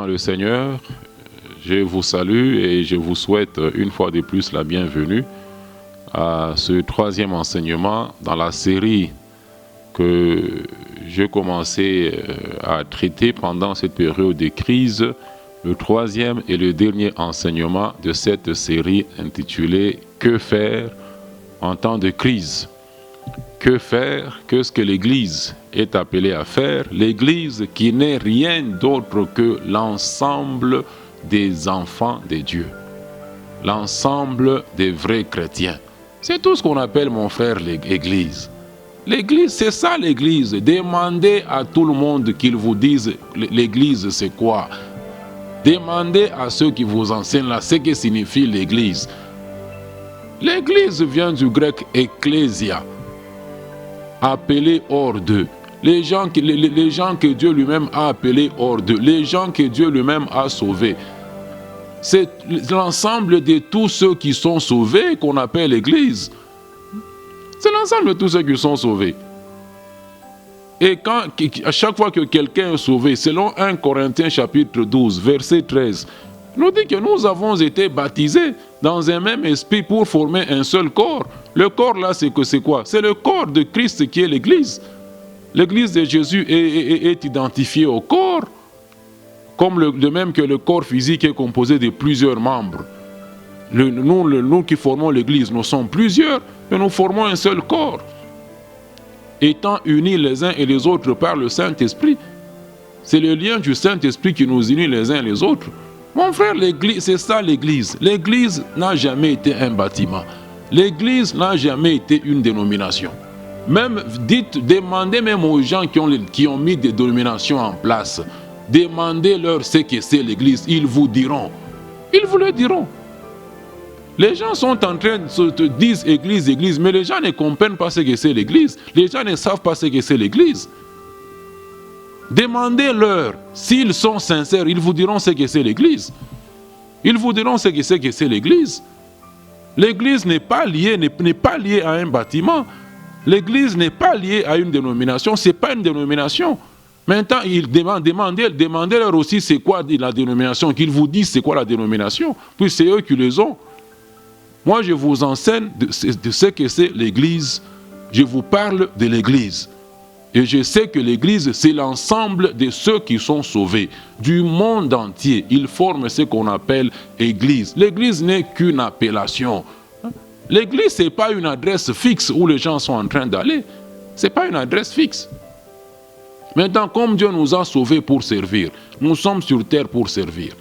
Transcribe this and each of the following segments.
dans le Seigneur, je vous salue et je vous souhaite une fois de plus la bienvenue à ce troisième enseignement dans la série que j'ai commencé à traiter pendant cette période de crise, le troisième et le dernier enseignement de cette série intitulée « Que faire en temps de crise ?» Que faire? Qu'est-ce que l'Église est appelée à faire? L'Église qui n'est rien d'autre que l'ensemble des enfants de Dieu, l'ensemble des vrais chrétiens. C'est tout ce qu'on appelle, mon frère, l'Église. L'Église, c'est ça l'Église. Demandez à tout le monde qu'ils vous disent l'Église c'est quoi. Demandez à ceux qui vous enseignent là ce que signifie l'Église. L'Église vient du grec ecclésia, appelés hors d'eux, les gens que Dieu lui-même a appelés hors d'eux, les gens que Dieu lui-même a sauvés. C'est l'ensemble de tous ceux qui sont sauvés qu'on appelle l'Église. C'est l'ensemble de tous ceux qui sont sauvés. Et à chaque fois que quelqu'un est sauvé, selon 1 Corinthiens chapitre 12, verset 13, nous dit que nous avons été baptisés dans un même esprit pour former un seul corps. Le corps là, c'est quoi? C'est le corps de Christ qui est l'Église. L'Église de Jésus est identifiée au corps, comme de même que le corps physique est composé de plusieurs membres. Nous qui formons l'Église, nous sommes plusieurs, mais nous formons un seul corps, étant unis les uns et les autres par le Saint-Esprit. C'est le lien du Saint-Esprit qui nous unit les uns et les autres. Mon frère, l'Église, c'est ça l'Église. L'Église n'a jamais été un bâtiment. L'Église n'a jamais été une dénomination. Demandez même aux gens qui ont mis des dénominations en place. Demandez-leur ce que c'est l'Église. Ils vous diront. Ils vous le diront. Les gens sont en train de se dire Église, Église, mais les gens ne comprennent pas ce que c'est l'Église. Les gens ne savent pas ce que c'est l'Église. Demandez-leur, s'ils sont sincères, ils vous diront ce que c'est l'Église. Ils vous diront ce que c'est l'Église. L'Église n'est pas liée à un bâtiment. L'Église n'est pas liée à une dénomination. Ce n'est pas une dénomination. Maintenant, demandez-leur aussi c'est quoi la dénomination, qu'ils vous disent c'est quoi la dénomination, puis c'est eux qui les ont. Moi, je vous enseigne de ce que c'est l'Église. Je vous parle de l'Église. Et je sais que l'Église, c'est l'ensemble de ceux qui sont sauvés. Du monde entier, ils forment ce qu'on appelle Église. L'Église n'est qu'une appellation. L'Église, ce n'est pas une adresse fixe où les gens sont en train d'aller. Ce n'est pas une adresse fixe. Maintenant, comme Dieu nous a sauvés pour servir, nous sommes sur terre pour servir.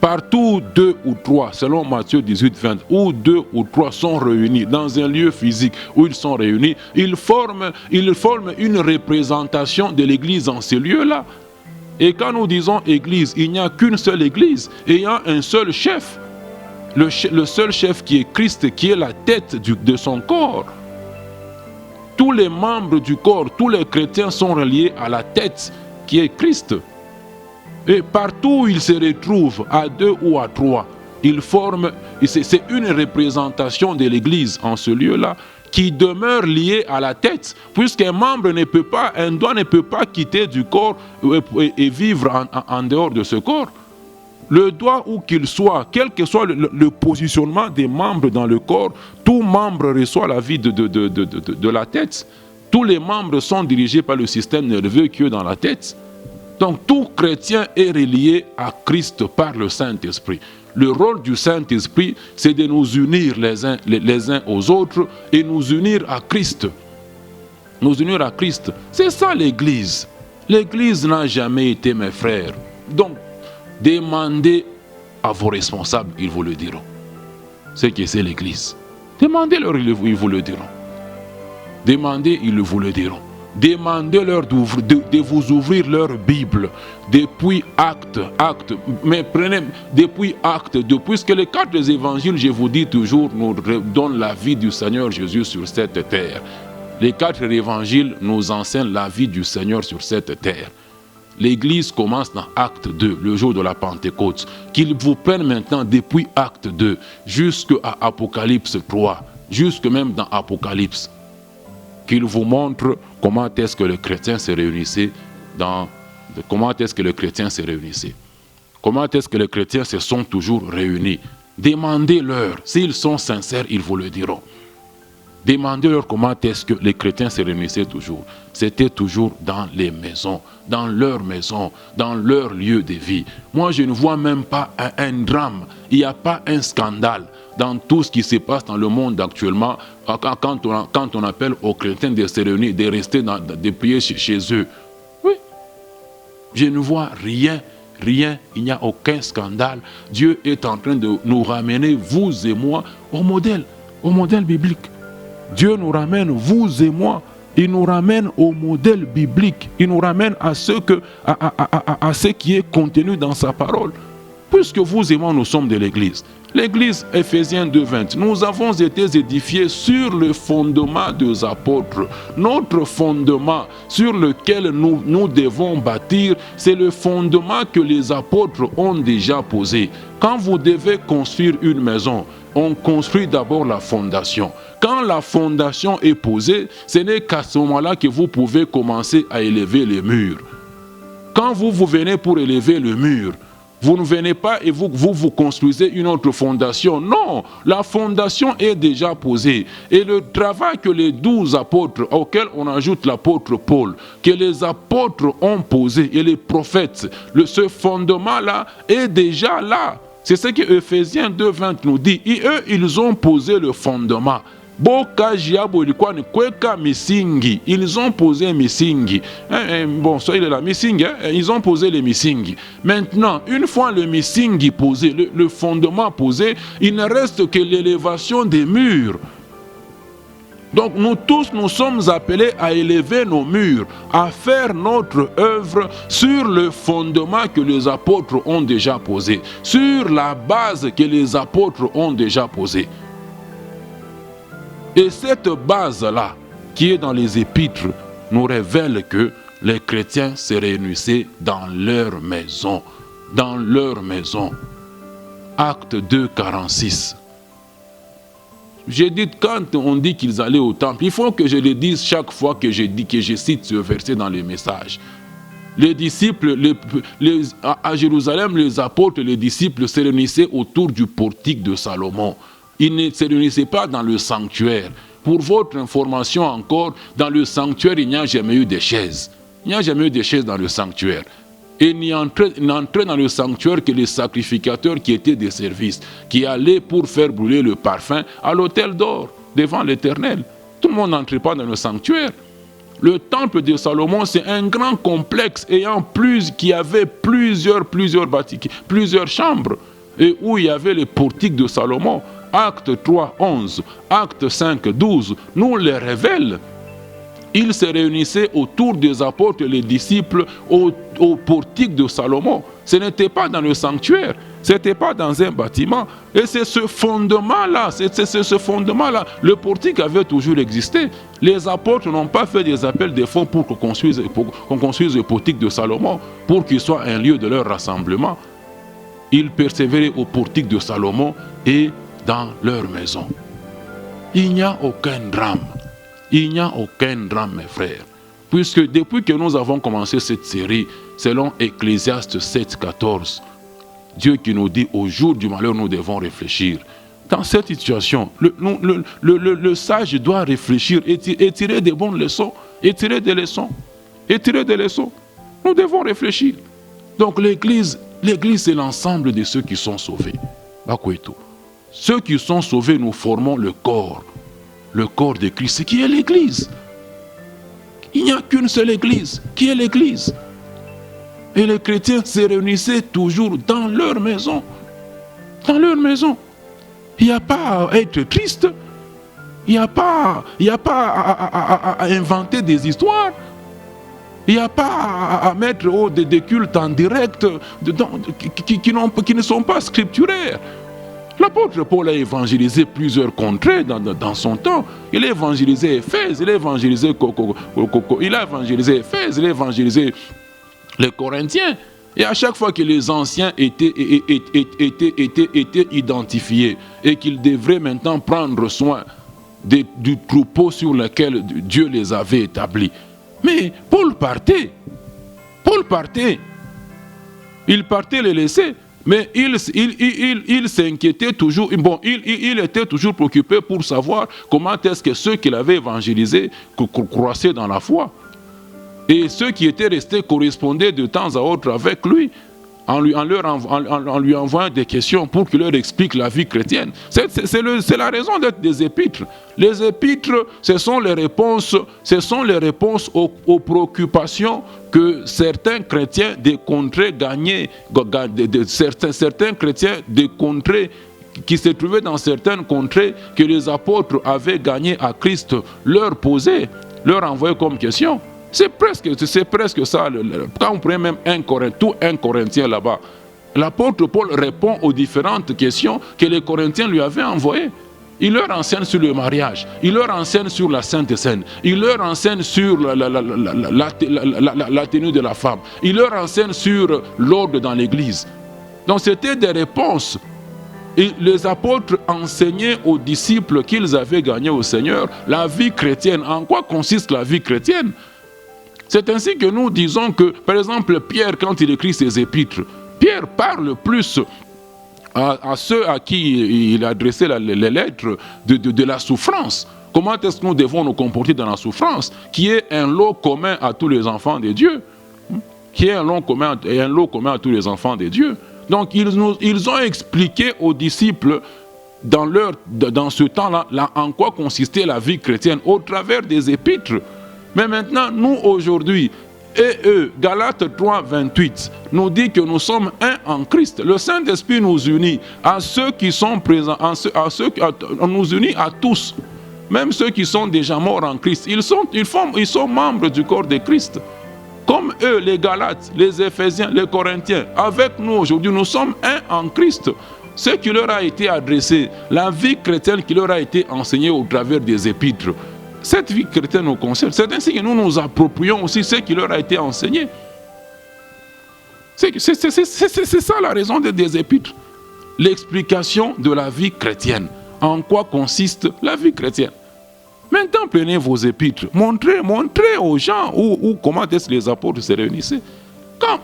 Partout, 2 ou 3, selon Matthieu 18, 20, où 2 ou 3 sont réunis dans un lieu physique où ils sont réunis, ils forment une représentation de l'Église en ce lieu-là. Et quand nous disons Église, il n'y a qu'une seule Église, et il y a un seul chef. Le seul chef qui est Christ, qui est la tête de son corps. Tous les membres du corps, tous les chrétiens sont reliés à la tête qui est Christ. Et partout où ils se retrouvent, à 2 ou à 3, ils forment, c'est une représentation de l'Église en ce lieu-là, qui demeure liée à la tête, puisqu'un membre un doigt ne peut pas quitter du corps et vivre en dehors de ce corps. Le doigt où qu'il soit, quel que soit le positionnement des membres dans le corps, tout membre reçoit la vie de la tête. Tous les membres sont dirigés par le système nerveux qui est dans la tête. Donc tout chrétien est relié à Christ par le Saint-Esprit. Le rôle du Saint-Esprit, c'est de nous unir les uns aux autres et nous unir à Christ. Nous unir à Christ. C'est ça l'Église. L'Église n'a jamais été, mes frères. Donc, demandez à vos responsables, ils vous le diront. Ce que c'est l'Église. Demandez-leur, ils vous le diront. Demandez, ils vous le diront. Demandez-leur de vous ouvrir leur Bible depuis Actes, mais prenez depuis Actes, puisque les 4 évangiles, je vous dis toujours, nous donnent la vie du Seigneur Jésus sur cette terre. Les 4 évangiles nous enseignent la vie du Seigneur sur cette terre. L'Église commence dans Acte 2, le jour de la Pentecôte, qu'il vous prenne maintenant depuis Acte 2 jusqu'à Apocalypse 3, jusque même dans Apocalypse, qu'il vous montre comment est-ce que les chrétiens se réunissaient dans de comment est-ce que les chrétiens se réunissaient. Comment est-ce que les chrétiens se sont toujours réunis. Demandez-leur, s'ils sont sincères, ils vous le diront. Demandez-leur comment est-ce que les chrétiens se réunissaient toujours. C'était toujours dans les maisons, dans leur maison, dans leur lieu de vie. Moi, je ne vois même pas un drame. Il n'y a pas un scandale dans tout ce qui se passe dans le monde actuellement quand on appelle aux chrétiens de se réunir, de rester, de prier chez eux. Oui. Je ne vois rien. Rien, il n'y a aucun scandale. Dieu est en train de nous ramener, vous et moi, au modèle biblique. Dieu nous ramène, vous et moi, il nous ramène au modèle biblique. Il nous ramène à ce qui est contenu dans sa parole. Puisque vous et moi, nous sommes de l'Église. L'Église, Ephésiens 2:20, nous avons été édifiés sur le fondement des apôtres. Notre fondement sur lequel nous devons bâtir, c'est le fondement que les apôtres ont déjà posé. Quand vous devez construire une maison, on construit d'abord la fondation. Quand la fondation est posée, ce n'est qu'à ce moment-là que vous pouvez commencer à élever les murs. Quand vous venez pour élever le mur, vous ne venez pas et vous construisez une autre fondation. Non, la fondation est déjà posée. Et le travail que les 12 apôtres, auxquels on ajoute l'apôtre Paul, que les apôtres ont posé et les prophètes, ce fondement-là est déjà là. C'est ce que Ephésiens 2:20 nous dit. Et eux, ils ont posé le fondement. Ils ont posé misingi. Bon, ça il est là, misingi. Ils ont posé les misingi. Maintenant, une fois le misingi posé, le fondement posé, il ne reste que l'élévation des murs. Donc nous tous, nous sommes appelés à élever nos murs, à faire notre œuvre sur le fondement que les apôtres ont déjà posé, sur la base que les apôtres ont déjà posée. Et cette base-là, qui est dans les épîtres, nous révèle que les chrétiens se réunissaient dans leur maison. Dans leur maison. Acte 2, 46. J'ai dit, quand on dit qu'ils allaient au temple, il faut que je le dise chaque fois que je cite ce verset dans les messages. Les disciples, à Jérusalem, les apôtres, les disciples se réunissaient autour du portique de Salomon. Ils ne se réunissaient pas dans le sanctuaire. Pour votre information encore, dans le sanctuaire, il n'y a jamais eu de chaises. Il n'y a jamais eu de chaises dans le sanctuaire. Et il n'entrait dans le sanctuaire que les sacrificateurs qui étaient des services, qui allaient pour faire brûler le parfum à l'autel d'or, devant l'Éternel. Tout le monde n'entrait pas dans le sanctuaire. Le temple de Salomon, c'est un grand complexe qui avait plusieurs chambres, et où il y avait les portiques de Salomon. Acte 3, 11, Acte 5, 12, nous les révèlent. Ils se réunissaient autour des apôtres et les disciples au portique de Salomon. Ce n'était pas dans le sanctuaire, ce n'était pas dans un bâtiment. Et c'est ce fondement-là, Le portique avait toujours existé. Les apôtres n'ont pas fait des appels de fonds pour qu'on construise le portique de Salomon, pour qu'il soit un lieu de leur rassemblement. Ils persévéraient au portique de Salomon et dans leur maison. Il n'y a aucun drame. Il n'y a aucun drame, mes frères. Puisque depuis que nous avons commencé cette série, selon Ecclésiaste 7, 14, Dieu qui nous dit, au jour du malheur, nous devons réfléchir. Dans cette situation, le sage doit réfléchir et tirer des bonnes leçons, et tirer des leçons. Nous devons réfléchir. Donc l'Église, c'est l'ensemble de ceux qui sont sauvés. Bakoueto. Ceux qui sont sauvés, nous formons le corps de Christ, qui est l'Église. Il n'y a qu'une seule Église, qui est l'Église. Et les chrétiens se réunissaient toujours dans leur maison. Dans leur maison. Il n'y a pas à être triste. Il n'y a pas à inventer des histoires. Il n'y a pas à mettre des cultes en direct qui ne sont pas scripturaires. L'apôtre Paul a évangélisé plusieurs contrées dans son temps. Il a évangélisé Éphèse, il a évangélisé Éphèse, il a évangélisé les Corinthiens. Et à chaque fois que les anciens étaient identifiés et qu'ils devraient maintenant prendre soin du troupeau sur lequel Dieu les avait établis. Mais Paul partait partait. Il partait les laisser. Mais il s'inquiétait toujours, bon, il était toujours préoccupé pour savoir comment est-ce que ceux qu'il avait évangélisés croissaient dans la foi. Et ceux qui étaient restés correspondaient de temps à autre avec lui, en lui envoyant des questions pour qu'il leur explique la vie chrétienne. C'est la raison d'être des épîtres. Les épîtres, ce sont les réponses aux préoccupations que certains chrétiens des contrées gagnées, certains chrétiens des contrées qui se trouvaient dans certaines contrées que les apôtres avaient gagnées à Christ, leur posaient, leur envoyaient comme question. C'est presque ça. Quand on prend même un Corinthien là-bas, l'apôtre Paul répond aux différentes questions que les Corinthiens lui avaient envoyées. Il leur enseigne sur le mariage, il leur enseigne sur la Sainte Seine, il leur enseigne sur la tenue de la femme, il leur enseigne sur l'ordre dans l'église. Donc c'était des réponses. Et les apôtres enseignaient aux disciples qu'ils avaient gagné au Seigneur la vie chrétienne. En quoi consiste la vie chrétienne? C'est ainsi que nous disons que, par exemple, Pierre, quand il écrit ses épîtres, Pierre parle plus à ceux à qui il a adressé les lettres de la souffrance. Comment est-ce que nous devons nous comporter dans la souffrance, qui est un lot commun à tous les enfants de Dieu, qui est un lot commun à tous les enfants de Dieu. Donc ils ont expliqué aux disciples dans ce temps-là en quoi consistait la vie chrétienne au travers des épîtres. Mais maintenant, nous aujourd'hui, et eux, Galates 3, 28, nous dit que nous sommes un en Christ. Le Saint-Esprit nous unit à ceux qui sont présents, on nous unit à tous. Même ceux qui sont déjà morts en Christ, ils sont membres du corps de Christ. Comme eux, les Galates, les Éphésiens, les Corinthiens, avec nous aujourd'hui, nous sommes un en Christ. Ce qui leur a été adressé, la vie chrétienne qui leur a été enseignée au travers des épîtres, cette vie chrétienne nous concerne. C'est ainsi que nous nous approprions aussi ce qui leur a été enseigné. C'est ça la raison des épîtres. L'explication de la vie chrétienne. En quoi consiste la vie chrétienne. Maintenant, prenez vos épîtres. Montrez aux gens comment est-ce que les apôtres se réunissaient.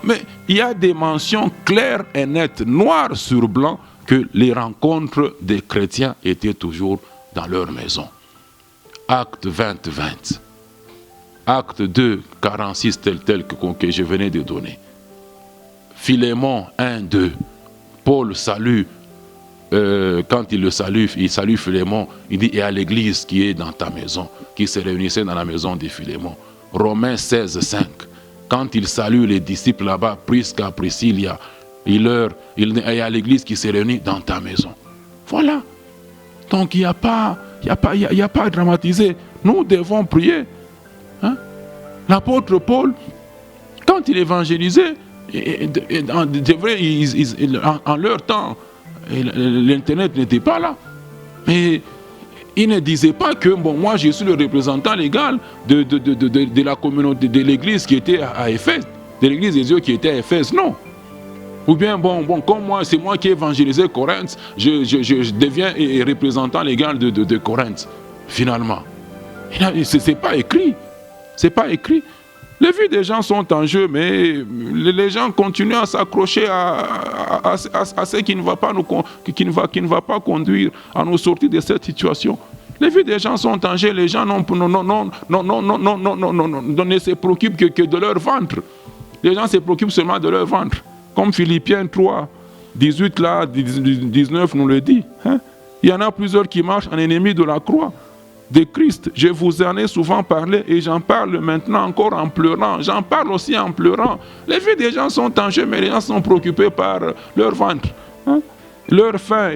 Mais il y a des mentions claires et nettes, noir sur blanc, que les rencontres des chrétiens étaient toujours dans leur maison. Acte 20, 20. Acte 2, 46, tel que je venais de donner. Philémon 1, 2. Paul salue, quand il salue Philémon, il dit, et à l'église qui est dans ta maison, qui se réunissait dans la maison de Philémon. Romains 16, 5. Quand il salue les disciples là-bas, Prisca, Priscilla, il est à l'église qui se réunit dans ta maison. Voilà. Donc il n'y a pas à dramatiser. Nous devons prier. Hein? L'apôtre Paul, quand il évangélisait, en leur temps, l'internet n'était pas là. Mais il ne disait pas que moi je suis le représentant légal de la communauté, de l'église qui était à Éphèse, de l'église des dieux qui était à Éphèse. Non. Ou bien, comme moi, c'est moi qui ai évangélisé Corinthe, je deviens représentant légal de Corinthe, finalement. Ce n'est pas écrit. C'est pas écrit. Les vies des gens sont en jeu, mais les gens continuent à s'accrocher à ce qui ne va pas conduire à nous sortir de cette situation. Les vies des gens sont en jeu, les gens ne se préoccupent que de leur ventre. Les gens se préoccupent seulement de leur ventre. Comme Philippiens 3, 18 là, 19 nous le dit. Hein? Il y en a plusieurs qui marchent en ennemis de la croix de Christ. Je vous en ai souvent parlé et j'en parle maintenant encore en pleurant. J'en parle aussi en pleurant. Les vies des gens sont en jeu, mais les gens sont préoccupés par leur ventre. Hein? Leur fin,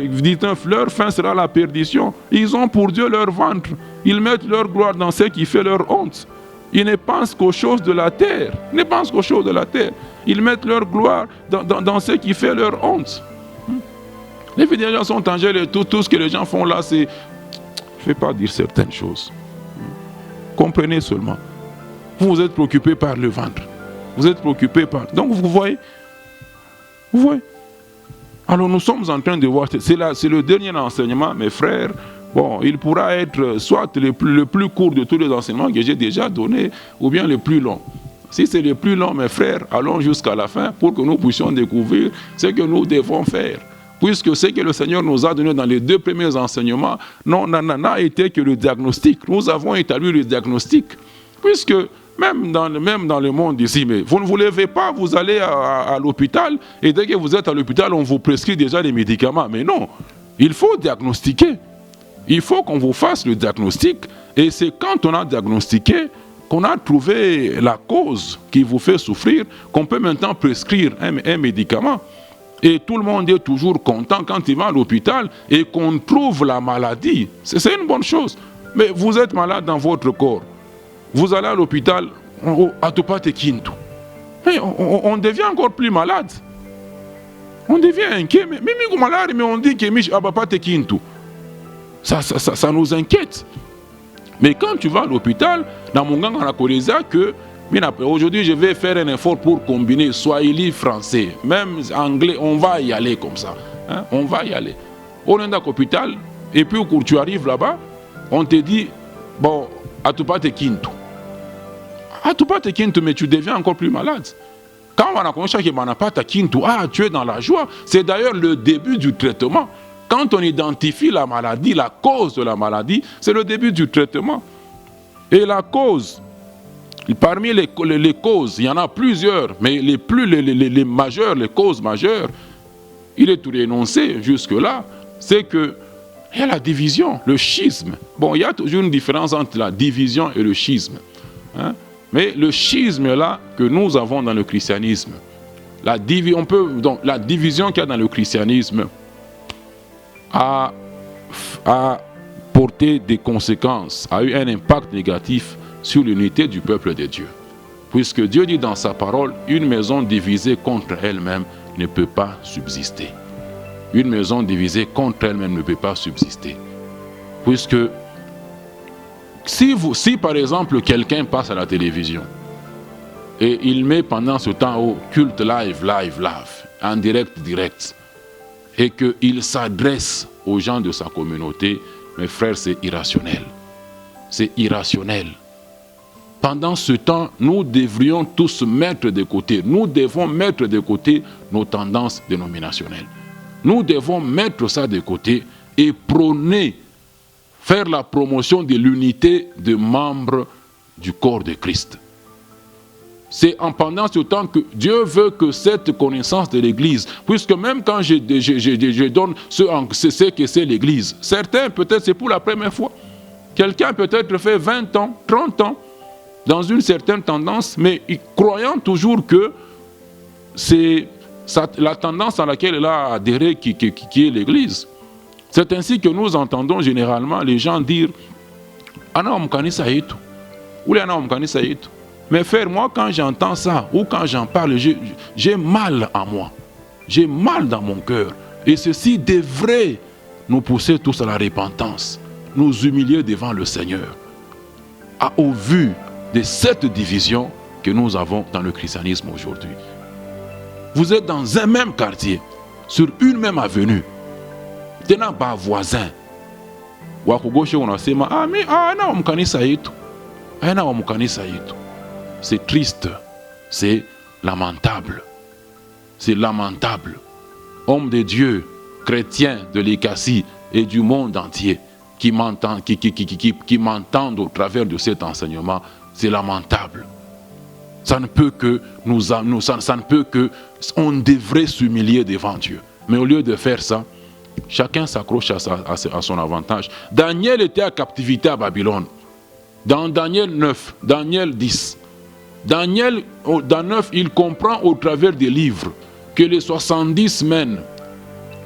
leur fin sera la perdition. Ils ont pour Dieu leur ventre. Ils mettent leur gloire dans ce qui fait leur honte. Ils ne pensent qu'aux choses de la terre. Ils ne pensent qu'aux choses de la terre. Ils mettent leur gloire dans ce qui fait leur honte. Les vies des gens sont en jeu. Tout ce que les gens font là, c'est... Je ne vais pas dire certaines choses. Comprenez seulement. Vous êtes préoccupés par le ventre. Vous êtes préoccupés par... Donc vous voyez. Vous voyez. Alors nous sommes en train de voir... C'est le dernier enseignement, mes frères. Bon, il pourra être soit le plus court de tous les enseignements que j'ai déjà donnés, ou bien le plus long. Si c'est le plus long, mes frères, allons jusqu'à la fin pour que nous puissions découvrir ce que nous devons faire. Puisque ce que le Seigneur nous a donné dans les 2 premiers enseignements n'a été que le diagnostic. Nous avons établi le diagnostic. Puisque même dans le monde ici, mais vous ne vous levez pas, vous allez à l'hôpital, et dès que vous êtes à l'hôpital, on vous prescrit déjà des médicaments. Mais non, il faut diagnostiquer. Il faut qu'on vous fasse le diagnostic. Et c'est quand on a diagnostiqué, qu'on a trouvé la cause qui vous fait souffrir, qu'on peut maintenant prescrire un médicament. Et tout le monde est toujours content quand il va à l'hôpital et qu'on trouve la maladie. C'est une bonne chose. Mais vous êtes malade dans votre corps. Vous allez à l'hôpital, on devient encore plus malade. On devient inquiet. Mais on dit que ça nous inquiète. Mais quand tu vas à l'hôpital, dans mon gang, on a connu que aujourd'hui, je vais faire un effort pour combiner swahili, français, même anglais, on va y aller comme ça. Hein? On va y aller. On est dans l'hôpital, et puis quand tu arrives là-bas, on te dit, bon, Atupate Kintu. Atupate Kintu, mais tu deviens encore plus malade. Quand on a connu que Manapata Kintu, tu es dans la joie. C'est d'ailleurs le début du traitement. Quand on identifie la maladie, la cause de la maladie, c'est le début du traitement. Et la cause, parmi les causes, il y en a plusieurs, mais les majeures, les causes majeures, il est tout énoncé jusque-là, c'est que il y a la division, le schisme. Bon, il y a toujours une différence entre la division et le schisme. Hein? Mais le schisme là que nous avons dans le christianisme, la division qu'il y a dans le christianisme a porté des conséquences, a eu un impact négatif sur l'unité du peuple de Dieu. Puisque Dieu dit dans sa parole, une maison divisée contre elle-même ne peut pas subsister. Une maison divisée contre elle-même ne peut pas subsister. Puisque si par exemple quelqu'un passe à la télévision et il met pendant ce temps au culte live, en direct, et qu'il s'adresse aux gens de sa communauté, mes frères, c'est irrationnel. C'est irrationnel. Pendant ce temps, nous devrions tous mettre de côté, nous devons mettre de côté nos tendances dénominationnelles. Nous devons mettre ça de côté et prôner, faire la promotion de l'unité des membres du corps de Christ. C'est en pendant ce temps que Dieu veut que cette connaissance de l'Église, puisque même quand je donne ce que c'est l'Église, certains peut-être c'est pour la première fois. Quelqu'un peut-être fait 20 ans, 30 ans, dans une certaine tendance, mais croyant toujours que c'est la tendance à laquelle elle a adhéré qui est l'Église. C'est ainsi que nous entendons généralement les gens dire « Ana omkanisa yetu » ou « Ana omkanisa yetu ». Mais frère, moi quand j'entends ça ou quand j'en parle, j'ai mal en moi. J'ai mal dans mon cœur. Et ceci devrait nous pousser tous à la repentance, nous humilier devant le Seigneur, au vu de cette division que nous avons dans le christianisme aujourd'hui. Vous êtes dans un même quartier, sur une même avenue, tenant par voisin. C'est triste, c'est lamentable. C'est lamentable. Hommes de Dieu, chrétiens de l'Écassie et du monde entier, qui m'entendent au travers de cet enseignement, c'est lamentable. Ça ne peut que on devrait s'humilier devant Dieu. Mais au lieu de faire ça, chacun s'accroche à son avantage. Daniel était à captivité à Babylone. Dans Daniel 9, Daniel 10, Daniel, dans 9, il comprend au travers des livres que les 70 semaines,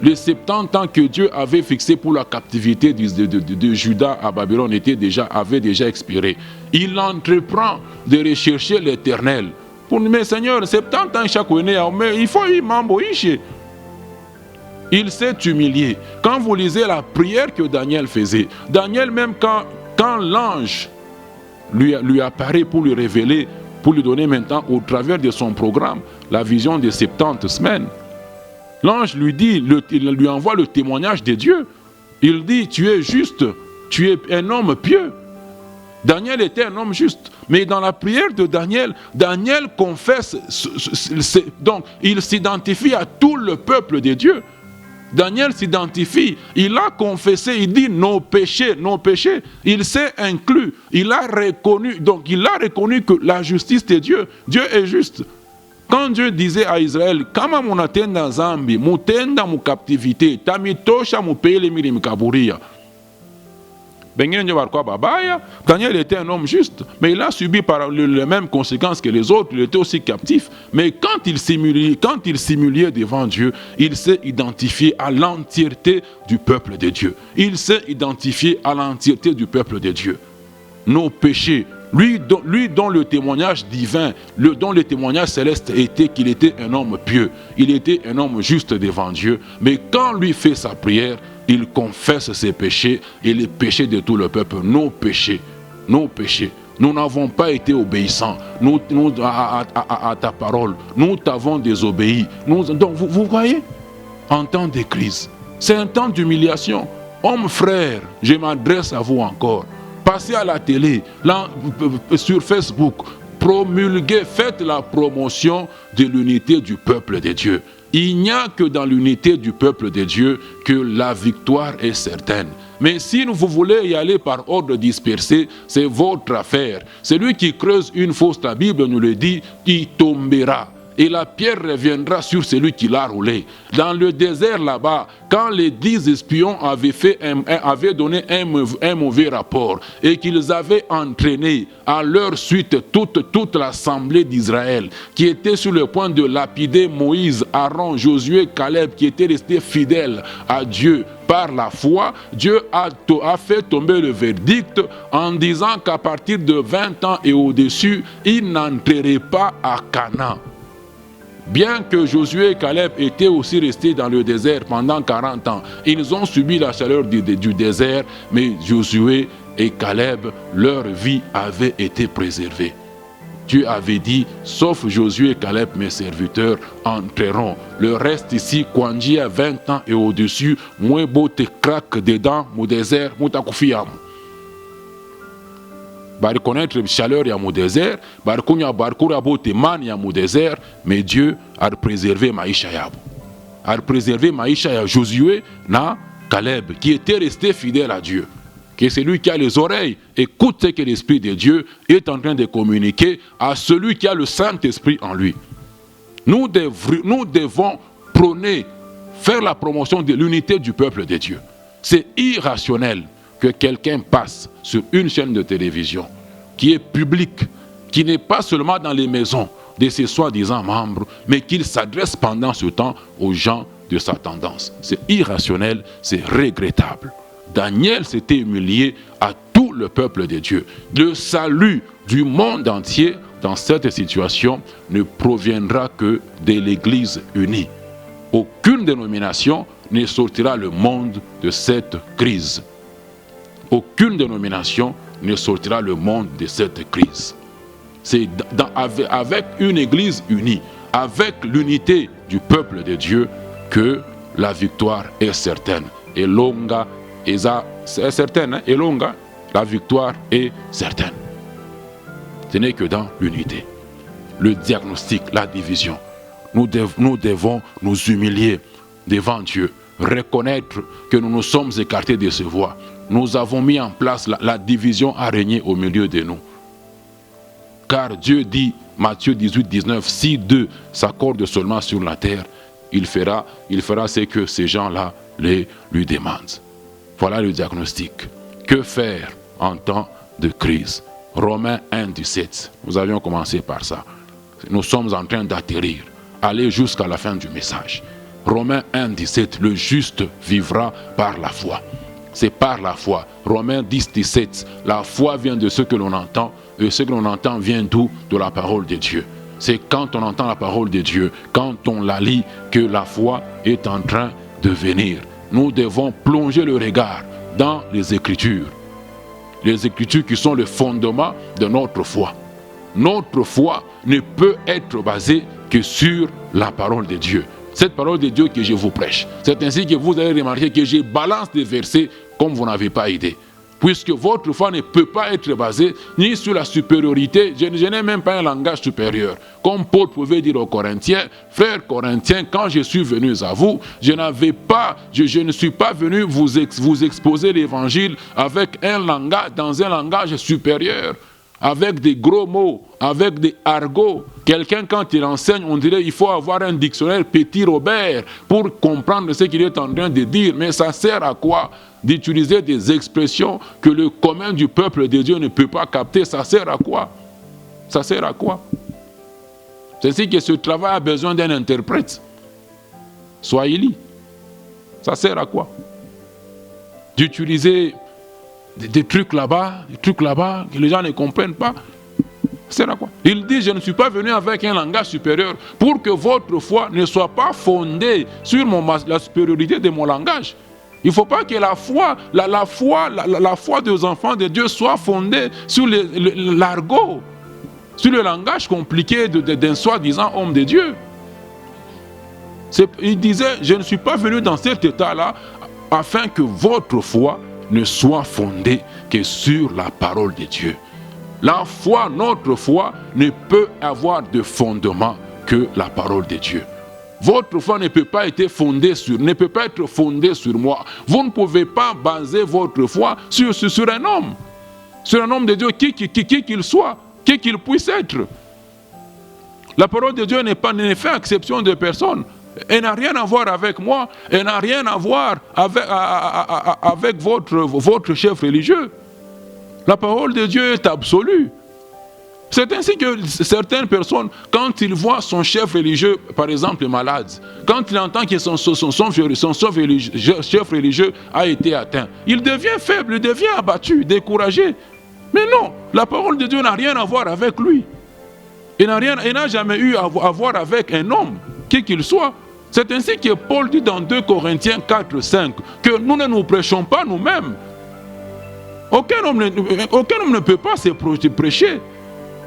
les 70 ans que Dieu avait fixés pour la captivité de Juda à Babylone avaient déjà expiré. Il entreprend de rechercher l'Éternel. Pour dire, mais Seigneur, 70 ans chaque année, mais il faut y m'emboîcher. Il s'est humilié. Quand vous lisez la prière que Daniel faisait, Daniel même quand l'ange lui apparaît pour lui révéler, pour lui donner maintenant au travers de son programme la vision des 70 semaines, l'ange lui dit, il lui envoie le témoignage de Dieu. Il dit, tu es juste, tu es un homme pieux. Daniel était un homme juste. Mais dans la prière de Daniel, Daniel confesse, donc il s'identifie à tout le peuple de Dieu. Daniel s'identifie, il a confessé, il dit nos péchés. Il s'est inclus, il a reconnu, donc il a reconnu que la justice de Dieu, Dieu est juste. Quand Dieu disait à Israël, kama munatenda zambi, mutenda mu captivité, tamitosha mu pele miri kaburia. Daniel était un homme juste, mais il a subi par les mêmes conséquences que les autres, il était aussi captif. Mais quand il s'humiliait devant Dieu, il s'est identifié à l'entièreté du peuple de Dieu. Il s'est identifié à l'entièreté du peuple de Dieu. Nos péchés, lui dont le témoignage divin, dont le témoignage céleste était qu'il était un homme pieux, il était un homme juste devant Dieu, mais quand lui fait sa prière, il confesse ses péchés et les péchés de tout le peuple, nos péchés. Nous n'avons pas été obéissants à ta parole, nous t'avons désobéi. Donc vous voyez, en temps de crise, c'est un temps d'humiliation. Hommes frères, je m'adresse à vous encore. Passez à la télé, là, sur Facebook, promulguez, faites la promotion de l'unité du peuple de Dieu. Il n'y a que dans l'unité du peuple de Dieu que la victoire est certaine. Mais si vous voulez y aller par ordre dispersé, c'est votre affaire. Celui qui creuse une fosse, la Bible nous le dit, il tombera. Et la pierre reviendra sur celui qui l'a roulé. Dans le désert là-bas, quand les 10 espions avaient donné un mauvais rapport et qu'ils avaient entraîné à leur suite toute l'assemblée d'Israël qui était sur le point de lapider Moïse, Aaron, Josué, Caleb, qui étaient restés fidèles à Dieu par la foi, Dieu a fait tomber le verdict en disant qu'à partir de 20 ans et au-dessus, ils n'entreraient pas à Canaan. Bien que Josué et Caleb étaient aussi restés dans le désert pendant 40 ans, ils ont subi la chaleur du désert, mais Josué et Caleb, leur vie avait été préservée. Dieu avait dit, sauf Josué et Caleb, mes serviteurs, entreront. Le reste ici, Kwanji à 20 ans et au-dessus, moins beau te craque dedans, mon désert, mon takoufiam. Bah reconnaître la chaleur il y a mon désert, bah reconnaître barcour à beauté man il y a mon désert, mais Dieu a préservé Maïcha Yabo. A préservé Maïcha Yabo, Josué, na Caleb, qui était resté fidèle à Dieu. Que celui qui a les oreilles écoute ce que l'Esprit de Dieu est en train de communiquer à celui qui a le Saint-Esprit en lui. Nous devons prôner, faire la promotion de l'unité du peuple de Dieu. C'est irrationnel que quelqu'un passe sur une chaîne de télévision qui est publique, qui n'est pas seulement dans les maisons de ses soi-disant membres, mais qu'il s'adresse pendant ce temps aux gens de sa tendance. C'est irrationnel, c'est regrettable. Daniel s'était humilié à tout le peuple de Dieu. Le salut du monde entier dans cette situation ne proviendra que de l'Église unie. Aucune dénomination ne sortira le monde de cette crise. Aucune dénomination ne sortira le monde de cette crise. C'est avec une église unie, avec l'unité du peuple de Dieu, que la victoire est certaine. Et longa, c'est certaine, hein? Et longa, la victoire est certaine. Ce n'est que dans l'unité. Le diagnostic, la division. Nous devons nous humilier devant Dieu, reconnaître que nous nous sommes écartés de ses voies. Nous avons mis en place la division à régner au milieu de nous. Car Dieu dit, Matthieu 18, 19, si deux s'accordent seulement sur la terre, il fera ce que ces gens-là lui demandent. Voilà le diagnostic. Que faire en temps de crise? Romains 1, 17. Nous avions commencé par ça. Nous sommes en train d'atterrir, aller jusqu'à la fin du message. Romains 1, 17. Le juste vivra par la foi. C'est par la foi. Romains 10, 17. La foi vient de ce que l'on entend, et ce que l'on entend vient d'où? De la parole de Dieu. C'est quand on entend la parole de Dieu, quand on la lit, que la foi est en train de venir. Nous devons plonger le regard dans les Écritures. Les Écritures qui sont le fondement de notre foi. Notre foi ne peut être basée que sur la parole de Dieu. Cette parole de Dieu que je vous prêche. C'est ainsi que vous allez remarquer que je balance des versets comme vous n'avez pas idée. Puisque votre foi ne peut pas être basée ni sur la supériorité, je n'ai même pas un langage supérieur. Comme Paul pouvait dire aux Corinthiens, frères Corinthiens, quand je suis venu à vous, je ne suis pas venu vous exposer l'évangile avec dans un langage supérieur, avec des gros mots, avec des argots. Quelqu'un, quand il enseigne, on dirait qu'il faut avoir un dictionnaire Petit Robert pour comprendre ce qu'il est en train de dire. Mais ça sert à quoi d'utiliser des expressions que le commun du peuple de Dieu ne peut pas capter? Ça sert à quoi? Ça sert à quoi? C'est ainsi que ce travail a besoin d'un interprète. Swahili. Ça sert à quoi? D'utiliser des trucs là-bas, que les gens ne comprennent pas. Ça sert à quoi? Il dit, je ne suis pas venu avec un langage supérieur pour que votre foi ne soit pas fondée sur la supériorité de mon langage. Il ne faut pas que la foi des enfants de Dieu soit fondée sur l'argot, sur le langage compliqué d'un soi-disant homme de Dieu. Il disait, je ne suis pas venu dans cet état-là afin que votre foi ne soit fondée que sur la parole de Dieu. La foi, notre foi, ne peut avoir de fondement que la parole de Dieu. Votre foi ne peut pas être fondée sur moi. Vous ne pouvez pas baser votre foi sur un homme de Dieu, qui qu'il soit, qui qu'il puisse être. La parole de Dieu ne fait exception de personne. Elle n'a rien à voir avec moi, elle n'a rien à voir avec votre chef religieux. La parole de Dieu est absolue. C'est ainsi que certaines personnes, quand ils voient son chef religieux, par exemple, malade, quand il entend que son chef religieux a été atteint, il devient faible, il devient abattu, découragé. Mais non, la parole de Dieu n'a rien à voir avec lui. Il n'a jamais eu à voir avec un homme, qui qu'il soit. C'est ainsi que Paul dit dans 2 Corinthiens 4, 5, que nous ne nous prêchons pas nous-mêmes. Aucun homme ne peut pas se prêcher.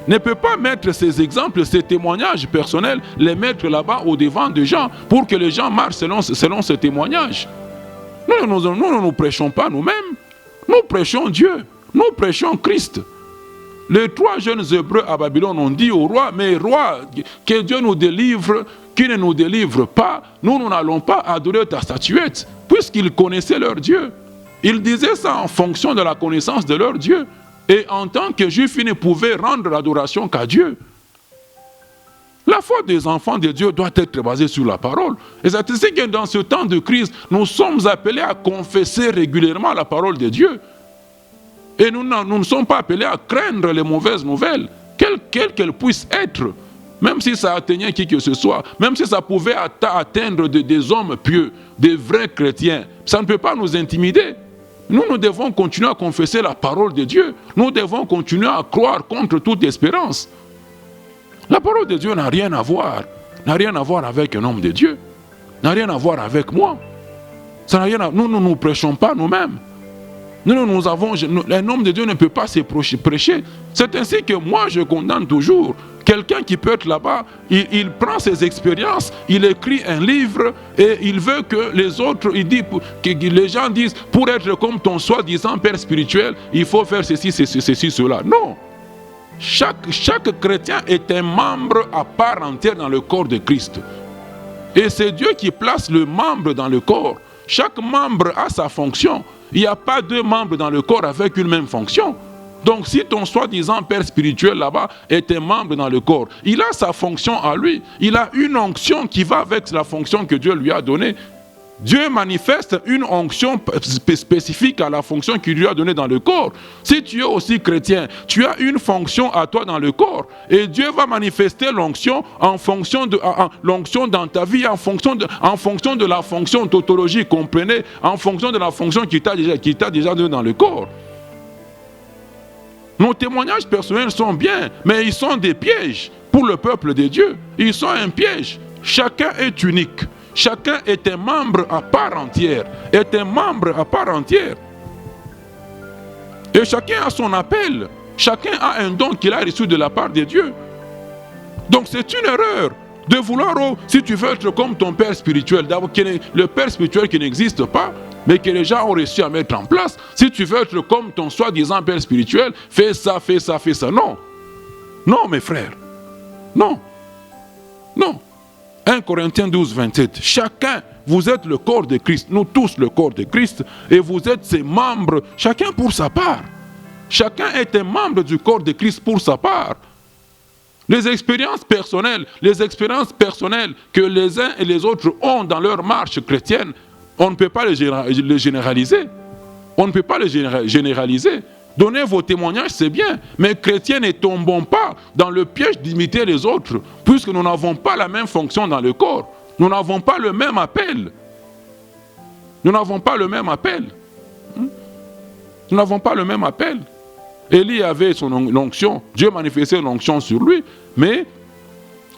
Ne peut pas mettre ces exemples, ces témoignages personnels, les mettre là-bas au devant des gens pour que les gens marchent selon ces témoignages. Nous ne nous prêchons pas nous-mêmes. Nous prêchons Dieu. Nous prêchons Christ. Les 3 jeunes Hébreux à Babylone ont dit au roi, mais roi, que Dieu nous délivre, qu'il ne nous délivre pas, nous n'allons pas adorer ta statuette, puisqu'ils connaissaient leur Dieu. Ils disaient ça en fonction de la connaissance de leur Dieu. Et en tant que juifs, ils ne pouvaient rendre l'adoration qu'à Dieu. La foi des enfants de Dieu doit être basée sur la parole. Et c'est ainsi que dans ce temps de crise, nous sommes appelés à confesser régulièrement la parole de Dieu. Et nous ne sommes pas appelés à craindre les mauvaises nouvelles, quelles qu'elles puissent être. Même si ça atteignait qui que ce soit, même si ça pouvait atteindre des hommes pieux, des vrais chrétiens, ça ne peut pas nous intimider. Nous devons continuer à confesser la parole de Dieu. Nous devons continuer à croire contre toute espérance. La parole de Dieu n'a rien à voir avec un homme de Dieu. N'a rien à voir avec moi. Nous ne nous prêchons pas nous-mêmes. Un homme de Dieu ne peut pas se prêcher. C'est ainsi que moi je condamne toujours. Quelqu'un qui peut être là-bas, il prend ses expériences, il écrit un livre et il veut que les autres, les gens disent, pour être comme ton soi-disant père spirituel, il faut faire ceci, cela. Non. Chaque chrétien est un membre à part entière dans le corps de Christ. Et c'est Dieu qui place le membre dans le corps. Chaque membre a sa fonction. Il n'y a pas 2 membres dans le corps avec une même fonction. Donc si ton soi-disant père spirituel là-bas est un membre dans le corps, il a sa fonction à lui. Il a une onction qui va avec la fonction que Dieu lui a donnée. Dieu manifeste une onction spécifique à la fonction qu'il lui a donnée dans le corps. Si tu es aussi chrétien, tu as une fonction à toi dans le corps. Et Dieu va manifester l'onction en fonction de l'onction dans ta vie, en fonction de la fonction tautologique, comprenez, en fonction de la fonction qu'il t'a déjà donnée dans le corps. Nos témoignages personnels sont bien, mais ils sont des pièges pour le peuple de Dieu. Ils sont un piège. Chacun est unique. Chacun est un membre à part entière. Et chacun a son appel. Chacun a un don qu'il a reçu de la part de Dieu. Donc c'est une erreur de vouloir, si tu veux être comme ton père spirituel, le père spirituel qui n'existe pas, mais que les gens ont réussi à mettre en place. Si tu veux être comme ton soi-disant père spirituel, fais ça, fais ça, fais ça. Non. Non, mes frères. Non. Non. 1 Corinthiens 12, 27. Chacun, vous êtes le corps de Christ, nous tous le corps de Christ, et vous êtes ses membres, chacun pour sa part. Chacun est un membre du corps de Christ pour sa part. Les expériences personnelles que les uns et les autres ont dans leur marche chrétienne, on ne peut pas les généraliser. On ne peut pas les généraliser. Donnez vos témoignages, c'est bien, mais chrétiens ne tombons pas dans le piège d'imiter les autres, puisque nous n'avons pas la même fonction dans le corps. Nous n'avons pas le même appel. Nous n'avons pas le même appel. Nous n'avons pas le même appel. Élie avait son onction, Dieu manifestait l'onction sur lui, mais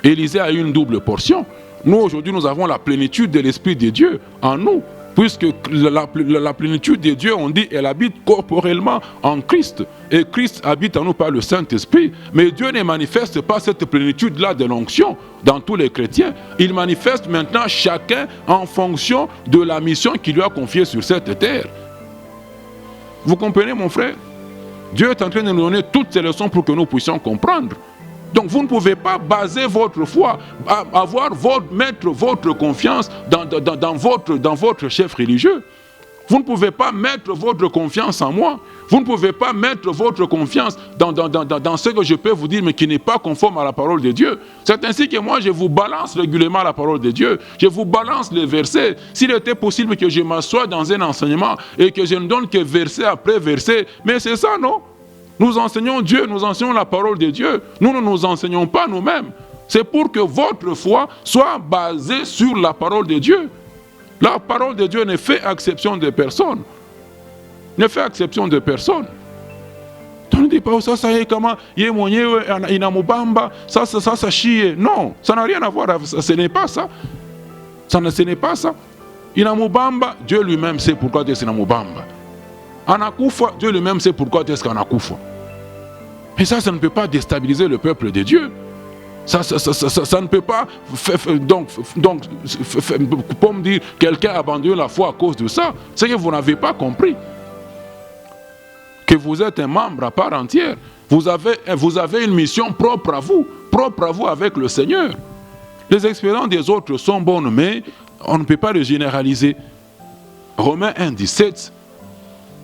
Élisée a eu une double portion. Nous, aujourd'hui, nous avons la plénitude de l'Esprit de Dieu en nous, puisque la plénitude de Dieu, on dit, elle habite corporellement en Christ. Et Christ habite en nous par le Saint-Esprit. Mais Dieu ne manifeste pas cette plénitude-là de l'onction dans tous les chrétiens. Il manifeste maintenant chacun en fonction de la mission qu'il lui a confiée sur cette terre. Vous comprenez, mon frère? Dieu est en train de nous donner toutes ces leçons pour que nous puissions comprendre. Donc vous ne pouvez pas baser votre foi, mettre votre confiance dans votre chef religieux. Vous ne pouvez pas mettre votre confiance en moi. Vous ne pouvez pas mettre votre confiance dans ce que je peux vous dire, mais qui n'est pas conforme à la parole de Dieu. C'est ainsi que moi, je vous balance régulièrement la parole de Dieu. Je vous balance les versets. S'il était possible que je m'assoie dans un enseignement et que je ne donne que verset après verset, mais c'est ça, non? Nous enseignons Dieu, nous enseignons la parole de Dieu. Nous ne nous enseignons pas nous-mêmes. C'est pour que votre foi soit basée sur la parole de Dieu. La parole de Dieu ne fait exception de personne. Ne fait exception de personne. On ne dit pas, ça y est, comment, ça chie. Non, ça n'a rien à voir avec ça. Ce n'est pas ça. Ce n'est pas ça. Inamubamba, Dieu lui-même sait pourquoi tu es Inamubamba. Anakufa, Dieu lui-même sait pourquoi tu es Anakufa. Et ça ne peut pas déstabiliser le peuple de Dieu. Ça ne peut pas pour me dire quelqu'un a abandonné la foi à cause de ça. C'est que vous n'avez pas compris que vous êtes un membre à part entière. Vous avez une mission propre à vous avec le Seigneur. Les expériences des autres sont bonnes, mais on ne peut pas les généraliser. Romains 1, 17,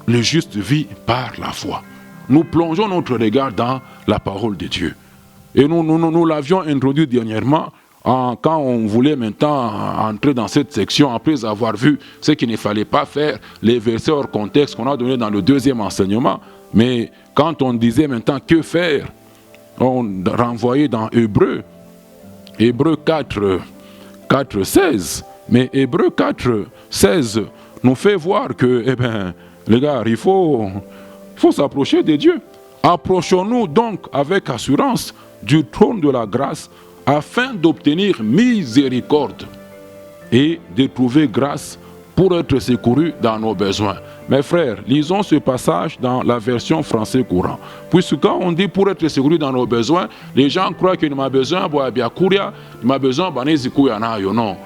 le juste vit par la foi. Nous plongeons notre regard dans la parole de Dieu. Et nous l'avions introduit dernièrement quand on voulait maintenant entrer dans cette section après avoir vu ce qu'il ne fallait pas faire, les versets hors contexte qu'on a donné dans le deuxième enseignement. Mais quand on disait maintenant que faire, on renvoyait dans Hébreux 4, 16. Mais Hébreux 4, 16 nous fait voir que, les gars, il faut s'approcher de Dieu. Approchons-nous donc avec assurance du trône de la grâce afin d'obtenir miséricorde et de trouver grâce pour être secourus dans nos besoins. Mes frères, lisons ce passage dans la version français courant. Puisque quand on dit pour être secourus dans nos besoins, les gens croient qu'il m'a besoin, non.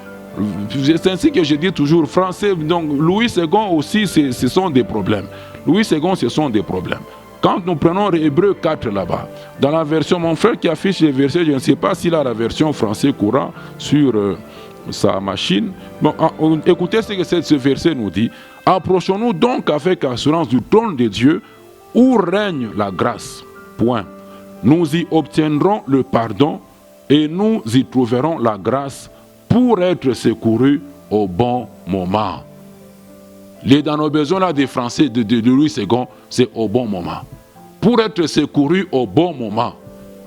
C'est ainsi que je dis toujours français. Donc Louis II aussi, ce sont des problèmes. Louis II, ce sont des problèmes. Quand nous prenons Hébreux 4 là-bas, dans la version, mon frère qui affiche les versets, je ne sais pas s'il a la version français courant sur sa machine. Bon, écoutez ce que ce verset nous dit. Approchons-nous donc avec assurance du trône de Dieu où règne la grâce. Point. Nous y obtiendrons le pardon et nous y trouverons la grâce pour être secourus au bon moment. Dans nos besoins là des Français de Louis II, c'est au bon moment. Pour être secourus au bon moment.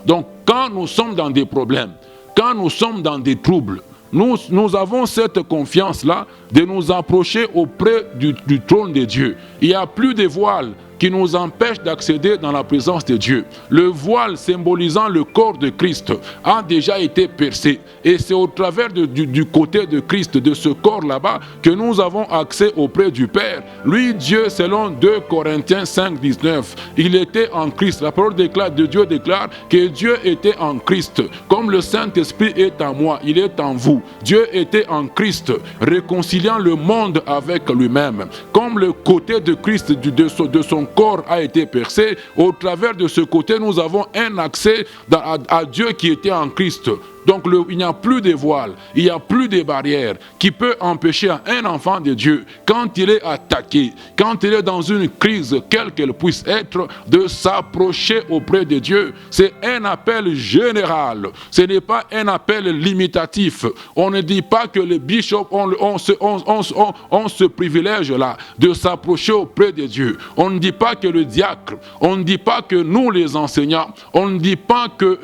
Donc quand nous sommes dans des problèmes, quand nous sommes dans des troubles, nous avons cette confiance-là de nous approcher auprès du trône de Dieu. Il n'y a plus de voile qui nous empêche d'accéder dans la présence de Dieu. Le voile symbolisant le corps de Christ a déjà été percé. Et c'est au travers du côté de Christ, de ce corps là-bas, que nous avons accès auprès du Père. Lui, Dieu, selon 2 Corinthiens 5, 19, il était en Christ. La parole de Dieu déclare que Dieu était en Christ. Comme le Saint-Esprit est en moi, il est en vous. Dieu était en Christ, réconciliant le monde avec lui-même. Comme le côté de Christ, de son corps a été percé, au travers de ce côté, nous avons un accès à Dieu qui était en Christ. Donc il n'y a plus de voile, il n'y a plus de barrières qui peut empêcher un enfant de Dieu, quand il est attaqué, quand il est dans une crise, quelle qu'elle puisse être, de s'approcher auprès de Dieu. C'est un appel général, ce n'est pas un appel limitatif. On ne dit pas que les bishops ont ce privilège-là de s'approcher auprès de Dieu. On ne dit pas que le diacre, on ne dit pas que nous les enseignants, on ne dit pas que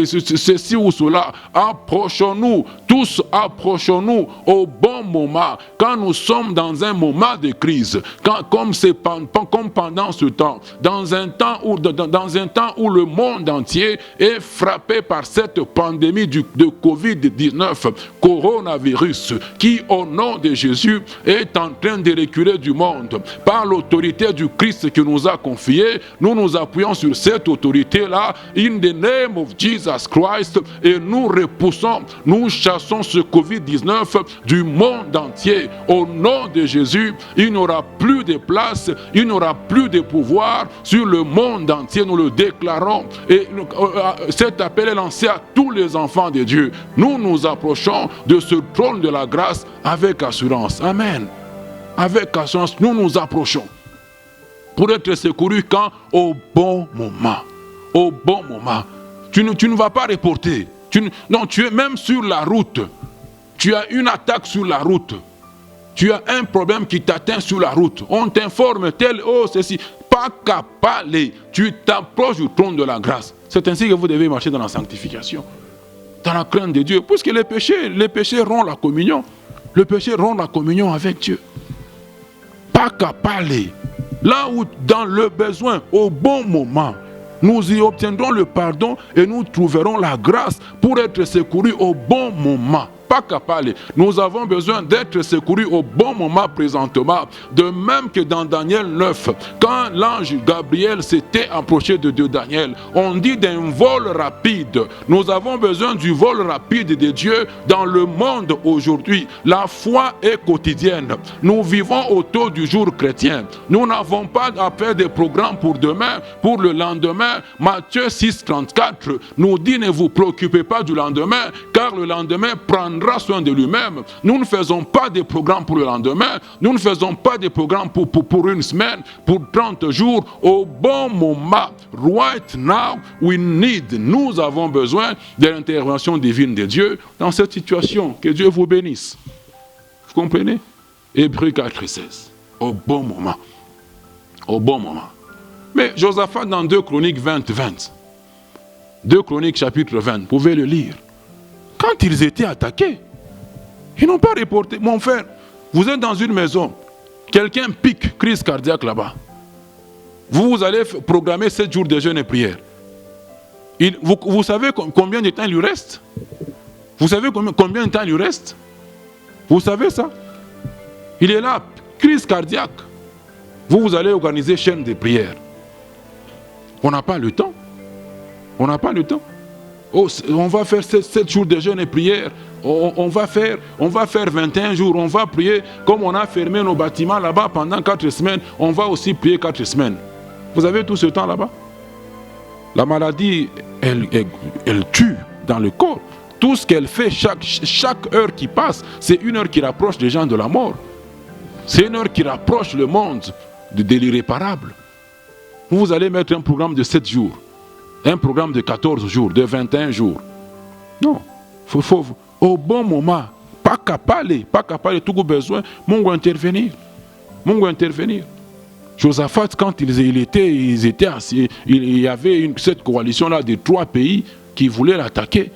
ceci ou cela. Approchons-nous, tous approchons-nous au bon moment, quand nous sommes dans un moment de crise, comme pendant ce temps, dans un temps où le monde entier est frappé par cette pandémie de Covid-19, coronavirus, qui au nom de Jésus est en train de reculer du monde. Par l'autorité du Christ qui nous a confié, nous nous appuyons sur cette autorité-là, in the name of Jesus Christ, et nous repoussons, nous chassons ce Covid-19 du monde entier. Au nom de Jésus, il n'y aura plus de place, il n'y aura plus de pouvoir sur le monde entier. Nous le déclarons. Et cet appel est lancé à tous les enfants de Dieu. Nous nous approchons de ce trône de la grâce avec assurance. Amen. Avec assurance, nous nous approchons pour être secourus quand? Au bon moment. Au bon moment. Tu ne vas pas reporter. Non, tu es même sur la route. Tu as une attaque sur la route. Tu as un problème qui t'atteint sur la route. On t'informe tel, oh ceci. Pas capable. Tu t'approches du trône de la grâce. C'est ainsi que vous devez marcher dans la sanctification. Dans la crainte de Dieu. Puisque les péchés rompent la communion. Le péché rompt la communion avec Dieu. Pas capable. Là où dans le besoin, au bon moment, nous y obtiendrons le pardon et nous trouverons la grâce pour être secourus au bon moment. Pas capable. Nous avons besoin d'être secourus au bon moment présentement. De même que dans Daniel 9, quand l'ange Gabriel s'était approché de Daniel, on dit d'un vol rapide. Nous avons besoin du vol rapide de Dieu dans le monde aujourd'hui. La foi est quotidienne. Nous vivons autour du jour chrétien. Nous n'avons pas à faire des programmes pour demain, pour le lendemain. Matthieu 6, 34 nous dit: ne vous préoccupez pas du lendemain, car le lendemain prendra soin de lui-même. Nous ne faisons pas de programmes pour le lendemain. Nous ne faisons pas de programmes pour une semaine, pour 30 jours. Au bon moment, right now, nous avons besoin de l'intervention divine de Dieu dans cette situation. Que Dieu vous bénisse. Vous comprenez? Hébreux 4, 16. Au bon moment. Au bon moment. Mais Josaphat, dans 2 Chroniques 20, 20. 2 Chroniques chapitre 20, vous pouvez le lire. Quand ils étaient attaqués, ils n'ont pas reporté. Mon frère, vous êtes dans une maison, quelqu'un pique, crise cardiaque là-bas. Vous allez programmer 7 jours de jeûne et prière. Vous savez combien de temps il lui reste? Vous savez combien de temps il lui reste? Vous savez ça? Il est là, crise cardiaque. Vous allez organiser chaîne de prière. On n'a pas le temps. On n'a pas le temps. Oh, on va faire 7 jours de jeûne et prière. On va faire 21 jours. On va prier comme on a fermé nos bâtiments là-bas pendant 4 semaines. On va aussi prier 4 semaines. Vous avez tout ce temps là-bas? La maladie, elle tue dans le corps. Tout ce qu'elle fait, chaque heure qui passe, c'est une heure qui rapproche les gens de la mort. C'est une heure qui rapproche le monde de l'irréparable. Vous allez mettre un programme de 7 jours. Un programme de 14 jours, de 21 jours. Non. Faut au bon moment, pas capable tout le besoin, Mungu intervenir. Mungu intervenir. Josaphat, quand ils étaient assis, il y avait cette coalition-là de 3 pays qui voulaient l'attaquer.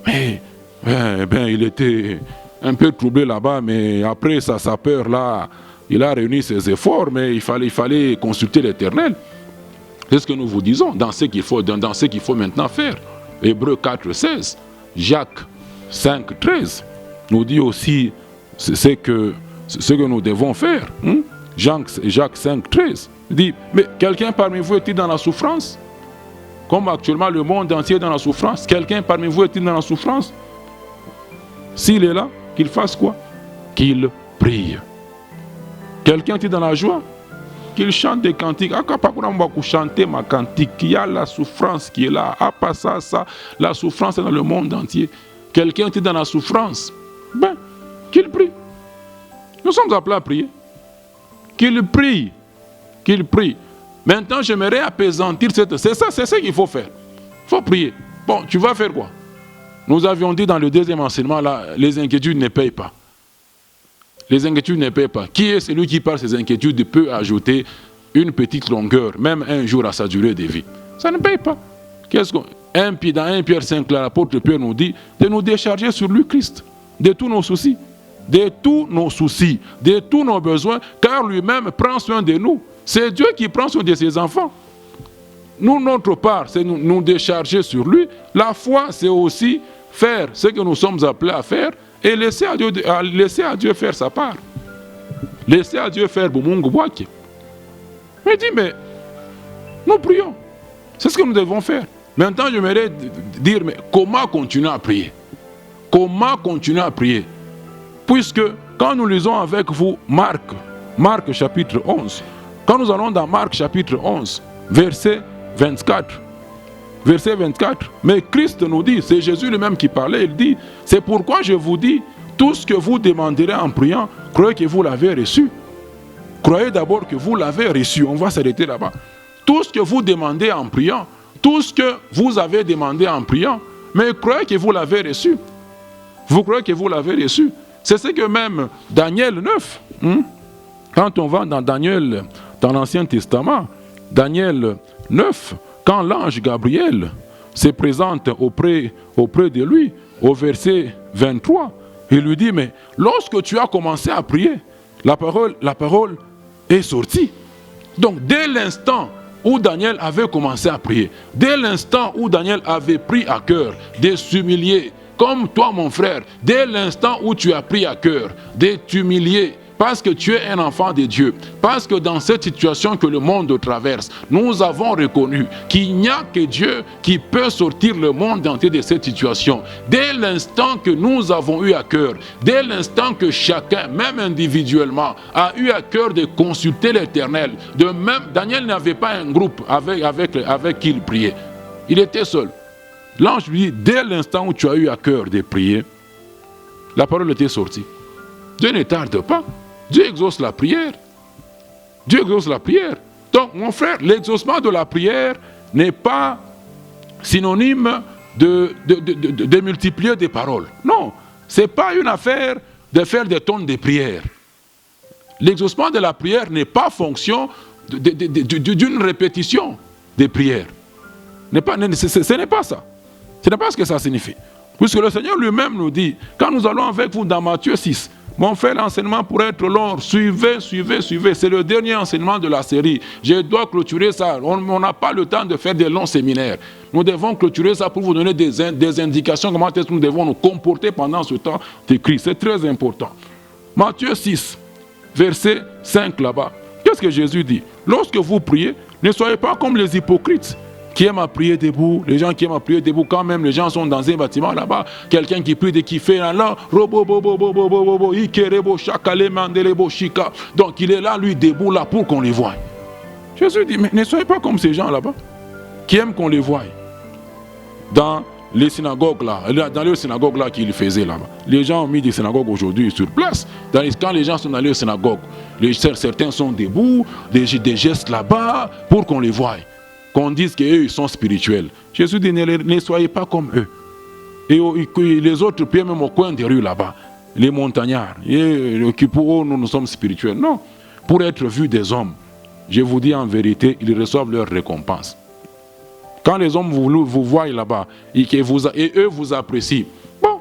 Mais il était un peu troublé là-bas, mais après sa peur là, il a réuni ses efforts, mais il fallait consulter l'Éternel. C'est ce que nous vous disons dans ce qu'il faut maintenant faire. Hébreux 4, 16, Jacques 5, 13 nous dit aussi ce que nous devons faire. Jacques 5, 13 dit, mais quelqu'un parmi vous est-il dans la souffrance? Comme actuellement le monde entier est dans la souffrance, quelqu'un parmi vous est-il dans la souffrance? S'il est là, qu'il fasse quoi? Qu'il prie. Quelqu'un est-il dans la joie? Qu'il chante des cantiques. Chanter ma cantique. Il y a la souffrance qui est là. Pas ça. La souffrance est dans le monde entier. Quelqu'un est dans la souffrance. Ben, qu'il prie. Nous sommes appelés à prier. Qu'il prie. Qu'il prie. Maintenant, j'aimerais apaisantir cette... C'est ce qu'il faut faire. Il faut prier. Bon, tu vas faire quoi? Nous avions dit dans le deuxième enseignement, là, les inquiétudes ne payent pas. Les inquiétudes ne paient pas. Qui est celui qui par ses inquiétudes peut ajouter une petite longueur, même un jour à sa durée de vie? Ça ne paye pas. Dans 1 Pierre 5, l'apôtre Pierre nous dit de nous décharger sur lui Christ, de tous nos soucis, de tous nos besoins, car lui-même prend soin de nous. C'est Dieu qui prend soin de ses enfants. Nous, notre part, c'est nous décharger sur lui. La foi, c'est aussi faire ce que nous sommes appelés à faire, et laisser à Dieu faire sa part. Laisser à Dieu faire Bumungu Bwaki. Mais mais nous prions. C'est ce que nous devons faire. Maintenant, j'aimerais dire, mais comment continuer à prier? Comment continuer à prier? Puisque quand nous lisons avec vous Marc chapitre 11, quand nous allons dans Marc chapitre 11, verset 24, mais Christ nous dit, c'est Jésus lui-même qui parlait, il dit, c'est pourquoi je vous dis, tout ce que vous demanderez en priant, croyez que vous l'avez reçu. Croyez d'abord que vous l'avez reçu. On va s'arrêter là-bas. Tout ce que vous demandez en priant, tout ce que vous avez demandé en priant, mais croyez que vous l'avez reçu. Vous croyez que vous l'avez reçu. C'est ce que même Daniel 9, quand on va dans Daniel, dans l'Ancien Testament, Daniel 9, quand l'ange Gabriel se présente auprès de lui, au verset 23, il lui dit, mais lorsque tu as commencé à prier, la parole est sortie. Donc, dès l'instant où Daniel avait commencé à prier, dès l'instant où Daniel avait pris à cœur de s'humilier, comme toi mon frère, dès l'instant où tu as pris à cœur de t'humilier, parce que tu es un enfant de Dieu, parce que dans cette situation que le monde traverse, nous avons reconnu qu'il n'y a que Dieu qui peut sortir le monde entier de cette situation. Dès l'instant que nous avons eu à cœur, dès l'instant que chacun, même individuellement, a eu à cœur de consulter l'Éternel, de même, Daniel n'avait pas un groupe avec qui il priait. Il était seul. L'ange lui dit, dès l'instant où tu as eu à cœur de prier, la parole était sortie. Dieu ne tarde pas. Dieu exauce la prière. Dieu exauce la prière. Donc, mon frère, l'exaucement de la prière n'est pas synonyme de multiplier des paroles. Non, ce n'est pas une affaire de faire des tonnes de prière. L'exaucement de la prière n'est pas fonction d'une répétition des prières. Ce n'est pas ça. Ce n'est pas ce que ça signifie. Puisque le Seigneur lui-même nous dit, quand nous allons avec vous dans Matthieu 6, mon frère, l'enseignement pourrait être long. Suivez. C'est le dernier enseignement de la série. Je dois clôturer ça. On n'a pas le temps de faire des longs séminaires. Nous devons clôturer ça pour vous donner des indications comment est-ce que nous devons nous comporter pendant ce temps d'écrit. C'est très important. Matthieu 6, verset 5 là-bas. Qu'est-ce que Jésus dit? Lorsque vous priez, ne soyez pas comme les hypocrites qui aiment à prier debout, les gens qui aiment à prier debout, quand même les gens sont dans un bâtiment là-bas, quelqu'un qui prie de qui fait là, donc il est là, lui, debout là pour qu'on les voie. Jésus dit, mais ne soyez pas comme ces gens là-bas, qui aiment qu'on les voie. Dans les synagogues là, dans les synagogues là qu'il faisait là-bas, les gens ont mis des synagogues aujourd'hui sur place. Quand les gens sont allés aux synagogues, certains sont debout, des gestes là-bas pour qu'on les voie. Qu'on dise qu'eux, ils sont spirituels. Jésus dit, ne soyez pas comme eux. Et les autres prient même au coin des rues là-bas. Les montagnards. Et pour eux, nous sommes spirituels. Non. Pour être vus des hommes, je vous dis en vérité, ils reçoivent leur récompense. Quand les hommes vous voient là-bas et eux vous apprécient, bon,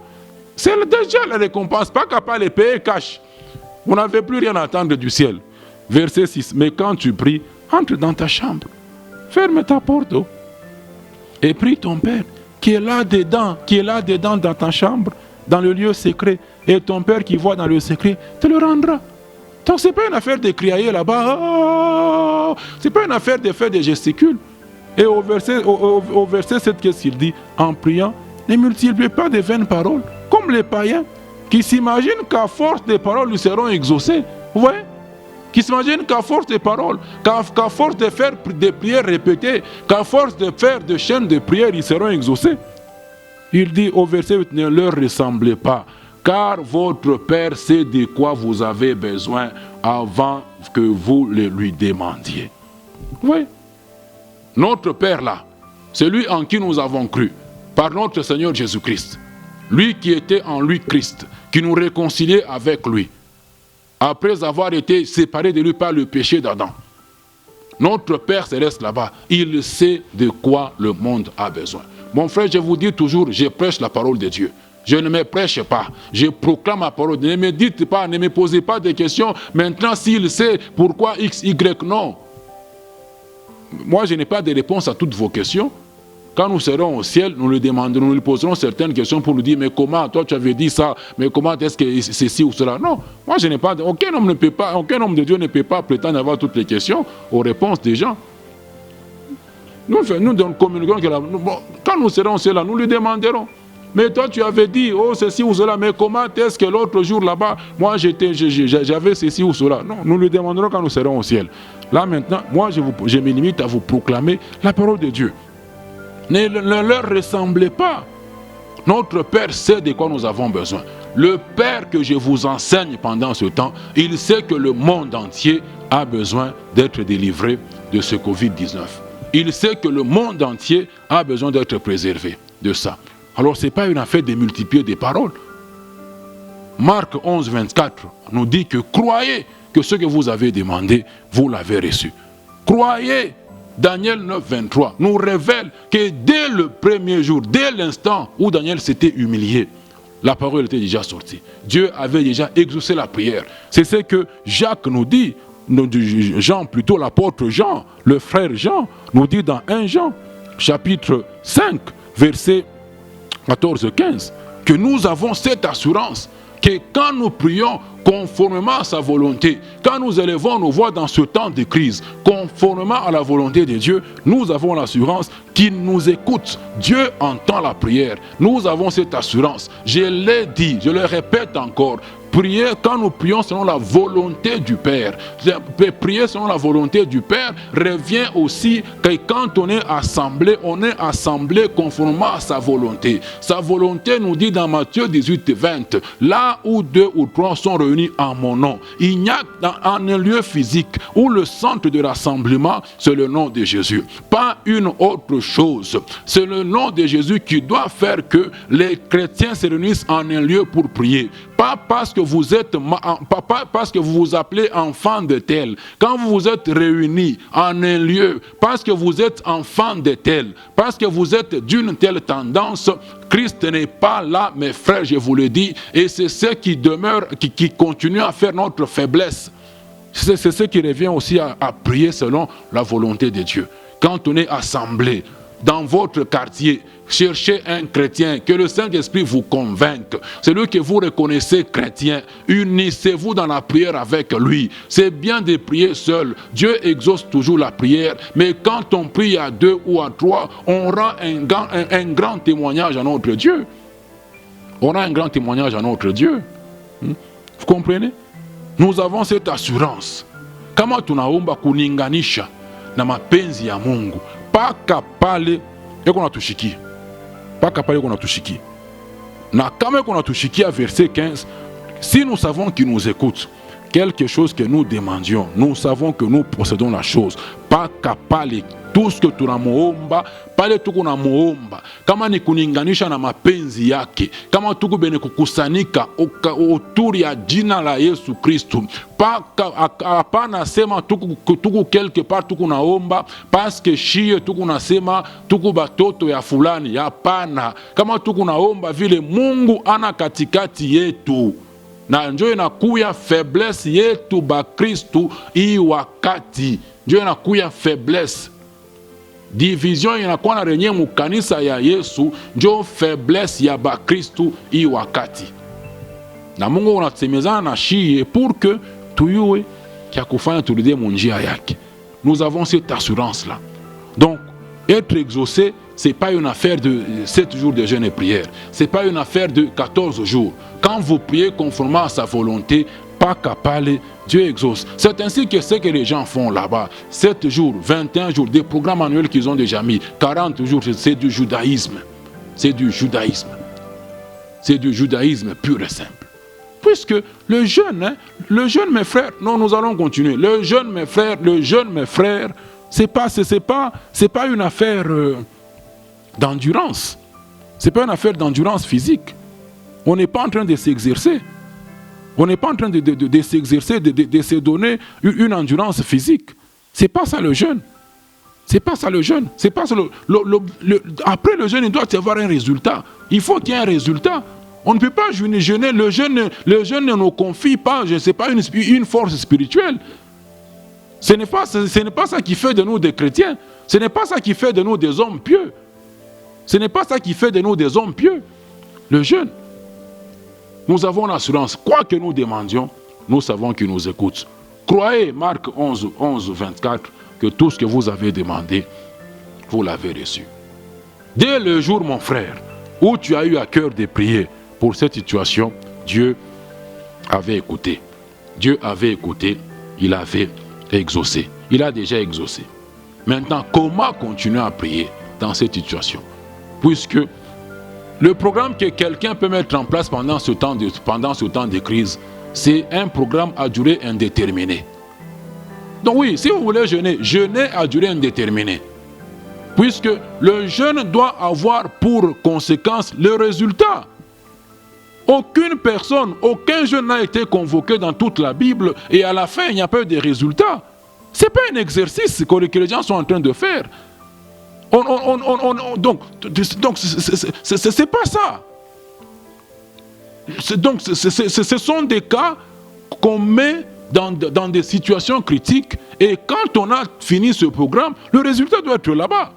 c'est déjà la récompense. Pas capable de payer cash. Vous n'avez plus rien à attendre du ciel. Verset 6. Mais quand tu pries, entre dans ta chambre. Ferme ta porte. Et prie ton Père qui est là-dedans dans ta chambre, dans le lieu secret. Et ton Père qui voit dans le secret te le rendra. Donc ce n'est pas une affaire de crier là-bas. Oh, ce n'est pas une affaire de faire des gesticules. Et au verset 7, qu'est-ce qu'il dit? En priant, ne multipliez pas de vaines paroles, comme les païens, qui s'imaginent qu'à force de paroles, ils seront exaucés. Vous voyez? Qui s'imaginent qu'à force de paroles, qu'à force de faire des prières répétées, qu'à force de faire des chaînes de prières, ils seront exaucés. Il dit au verset 8, ne leur ressemblez pas, car votre Père sait de quoi vous avez besoin avant que vous le lui demandiez. Vous voyez? Notre Père là, c'est lui en qui nous avons cru, par notre Seigneur Jésus-Christ. Lui qui était en lui Christ, qui nous réconciliait avec lui, après avoir été séparés de lui par le péché d'Adam. Notre Père céleste là-bas, il sait de quoi le monde a besoin. Mon frère, je vous dis toujours, je prêche la parole de Dieu. Je ne me prêche pas, je proclame la parole. Ne me dites pas, ne me posez pas de questions. Maintenant, s'il sait pourquoi X, Y, non. Moi, je n'ai pas de réponse à toutes vos questions. Quand nous serons au ciel, nous lui demanderons, nous lui poserons certaines questions pour lui dire, mais comment, toi tu avais dit ça, mais comment est-ce que c'est ci ou cela? Non, moi je n'ai pas, aucun homme de Dieu ne peut pas prétendre avoir toutes les questions aux réponses des gens. Nous communiquons que quand nous serons au ciel, là, nous lui demanderons. Mais toi tu avais dit, oh ceci ou cela, mais comment est-ce que l'autre jour là-bas, moi j'avais ceci ou cela? Non, nous lui demanderons quand nous serons au ciel. Là maintenant, moi je me limite à vous proclamer la parole de Dieu. Ne leur ressemblez pas. Notre Père sait de quoi nous avons besoin. Le Père que je vous enseigne pendant ce temps, il sait que le monde entier a besoin d'être délivré de ce Covid-19. Il sait que le monde entier a besoin d'être préservé de ça. Alors ce n'est pas une affaire de multiplier des paroles. Marc 11, 24 nous dit que croyez que ce que vous avez demandé, vous l'avez reçu. Croyez. Daniel 9, 23 nous révèle que dès le premier jour, dès l'instant où Daniel s'était humilié, la parole était déjà sortie. Dieu avait déjà exaucé la prière. C'est ce que Jacques nous dit, Jean plutôt, l'apôtre Jean, le frère Jean, nous dit dans 1 Jean, chapitre 5, versets 14-15, que nous avons cette assurance que quand nous prions conformément à sa volonté, quand nous élevons nos voix dans ce temps de crise, conformément à la volonté de Dieu, nous avons l'assurance qu'il nous écoute. Dieu entend la prière. Nous avons cette assurance. Je l'ai dit, je le répète encore. Prier, quand nous prions selon la volonté du Père, prier selon la volonté du Père revient aussi que quand on est assemblé conformément à sa volonté. Sa volonté nous dit dans Matthieu 18, 20, là où 2 ou 3 sont réunis en mon nom, il n'y a en un lieu physique où le centre de rassemblement, c'est le nom de Jésus. Pas une autre chose. C'est le nom de Jésus qui doit faire que les chrétiens se réunissent en un lieu pour prier. Pas parce que vous êtes, parce que vous vous appelez enfant de tel. Quand vous vous êtes réunis en un lieu, parce que vous êtes enfant de tel, parce que vous êtes d'une telle tendance, Christ n'est pas là, mes frères, je vous le dis, et c'est ce qui demeure, qui continue à faire notre faiblesse. C'est ce qui revient aussi à prier selon la volonté de Dieu. Quand on est assemblé dans votre quartier, cherchez un chrétien, que le Saint-Esprit vous convainque. Celui que vous reconnaissez chrétien, unissez-vous dans la prière avec lui. C'est bien de prier seul. Dieu exauce toujours la prière, mais quand on prie à 2 ou à 3, on rend un grand témoignage à notre Dieu. On rend un grand témoignage à notre Dieu. Vous comprenez? Nous avons cette assurance. Kama tunaomba kuninganisha na mapenzi ya Mungu, paka pale eko natushikia. Paka pale eko natushikia. Na kama eko natushikia verset 15, si nous savons qu'il nous écoute, quelque chose que nous demandions, nous savons que nous possédons la chose. Paka pale tout ce que tunamuomba, pale tuko na muomba, kama ni kuninganisha na mapenzi yake, kama tuko bene kukusanyika autour ya jina la Yesu Kristo, hapana sema tuko quelque part tuko naomba parce que shie tuko nasema tuko batoto ya fulani. Hapana, kama tuko naomba vile Mungu ana katikati yetu. na njo inakuya faiblesse yetu bakristu hii wakati, njo inakuya faiblesse. Division inakuwa na renye mukanisa ya Yesu, njo faiblesse ya bakristu hii wakati. Na Mungu unatusemezana na shie pour que tuyue kia kufanya turudie munjia yake. Nous avons cette assurance là. Donc être exaucé, c'est pas une affaire de 7 jours de jeûne et prière. C'est pas une affaire de 14 jours. Quand vous priez conformément à sa volonté, pas capable, Dieu exauce. C'est ainsi que ce que les gens font là-bas. 7 jours, 21 jours, des programmes annuels qu'ils ont déjà mis. 40 jours, c'est du judaïsme. C'est du judaïsme. C'est du judaïsme pur et simple. Puisque le jeûne, mes frères, non, nous allons continuer. Le jeûne, mes frères, c'est pas une affaire d'endurance. C'est pas une affaire d'endurance physique. On n'est pas en train de s'exercer. On n'est pas en train de s'exercer, de se donner une endurance physique. C'est pas ça le jeûne. C'est pas ça le jeûne. C'est pas ça après le jeûne, il doit y avoir un résultat. Il faut qu'il y ait un résultat. On ne peut pas jeûner. Le jeûne ne nous confie pas, je ne sais pas, une force spirituelle. Ce n'est pas ça qui fait de nous des chrétiens. Ce n'est pas ça qui fait de nous des hommes pieux. Ce n'est pas ça qui fait de nous des hommes pieux. Le jeûne. Nous avons l'assurance. Quoi que nous demandions, nous savons qu'il nous écoute. Croyez, Marc 11, 24, que tout ce que vous avez demandé, vous l'avez reçu. Dès le jour, mon frère, où tu as eu à cœur de prier pour cette situation, Dieu avait écouté. Dieu avait écouté, il avait exaucé. Il a déjà exaucé. Maintenant, comment continuer à prier dans cette situation? Puisque le programme que quelqu'un peut mettre en place pendant ce temps de crise, c'est un programme à durée indéterminée. Donc oui, si vous voulez jeûner, jeûnez à durée indéterminée. Puisque le jeûne doit avoir pour conséquence le résultat. Aucune personne, aucun jeûne n'a été convoqué dans toute la Bible et à la fin, il n'y a pas eu de résultat. Ce n'est pas un exercice que les gens sont en train de faire. Donc, c'est pas ça. Donc, ce sont des cas qu'on met dans des situations critiques et quand on a fini ce programme, le résultat doit être là-bas.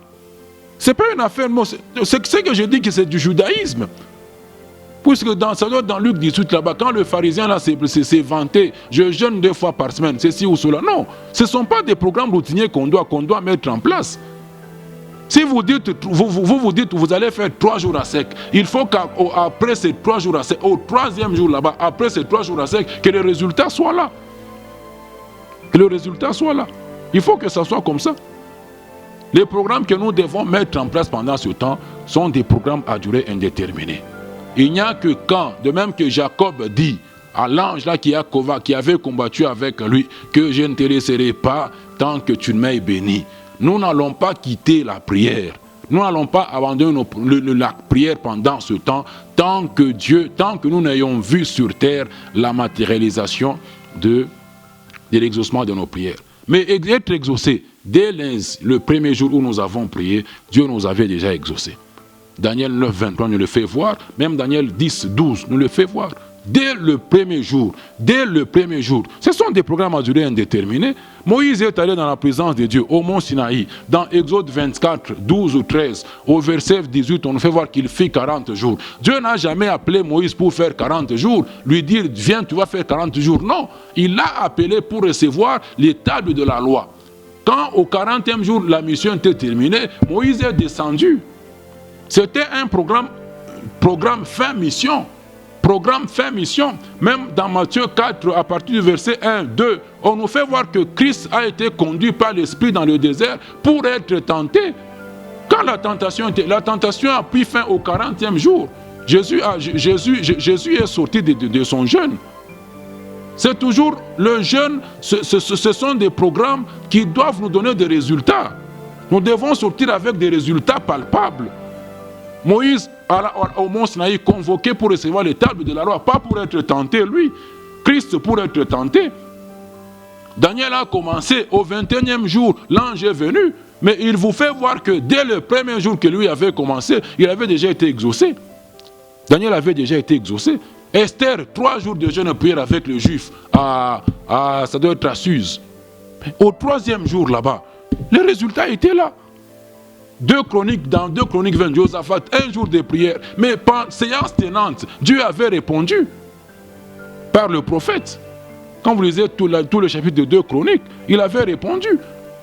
Ce n'est pas une affaire, c'est ce que je dis que c'est du judaïsme. Puisque dans Luc 18 là-bas, quand le pharisien là s'est vanté, je jeûne 2 fois par semaine, ceci ou cela. Non, ce ne sont pas des programmes routiniers qu'on doit mettre en place. Si vous dites, vous dites, vous allez faire 3 jours à sec, il faut qu'après ces 3 jours à sec, au 3e jour là-bas, après ces 3 jours à sec, que le résultat soit là. Que le résultat soit là. Il faut que ça soit comme ça. Les programmes que nous devons mettre en place pendant ce temps sont des programmes à durée indéterminée. Il n'y a que quand, de même que Jacob dit à l'ange là qui avait combattu avec lui, que je ne te laisserai pas tant que tu ne m'aies béni. Nous n'allons pas quitter la prière. Nous n'allons pas abandonner la prière pendant ce temps, tant que nous n'ayons vu sur terre la matérialisation de l'exaucement de nos prières. Mais être exaucé, dès le premier jour où nous avons prié, Dieu nous avait déjà exaucé. Daniel 9, 23 nous le fait voir, même Daniel 10, 12 nous le fait voir. Dès le premier jour, ce sont des programmes à durée indéterminée. Moïse est allé dans la présence de Dieu au mont Sinaï. Dans Exode 24, 12 ou 13, au verset 18, on nous fait voir qu'il fit 40 jours. Dieu n'a jamais appelé Moïse pour faire 40 jours, lui dire, viens, tu vas faire 40 jours. Non, il l'a appelé pour recevoir les tables de la loi. Quand au 40e jour, la mission était terminée, Moïse est descendu. C'était un programme fin mission. Programme fin mission. Même dans Matthieu 4, à partir du verset 1, 2, on nous fait voir que Christ a été conduit par l'Esprit dans le désert pour être tenté. Quand la tentation a pris fin au 40e jour, Jésus est sorti de son jeûne. C'est toujours le jeûne, ce sont des programmes qui doivent nous donner des résultats. Nous devons sortir avec des résultats palpables. Moïse, au mont Sinaï, convoqué pour recevoir les tables de la loi, pas pour être tenté, lui. Christ pour être tenté. Daniel a commencé au 21e jour, l'ange est venu, mais il vous fait voir que dès le premier jour que lui avait commencé, il avait déjà été exaucé. Daniel avait déjà été exaucé. Esther, 3 jours de jeûne et prière avec les Juifs, ça doit être à Suse. Au 3e jour là-bas, les résultats étaient là. Dans 2 Chroniques 20, Josaphat, 1 jour de prière, mais séance tenante, Dieu avait répondu par le prophète. Quand vous lisez tout le chapitre de 2 Chroniques, il avait répondu.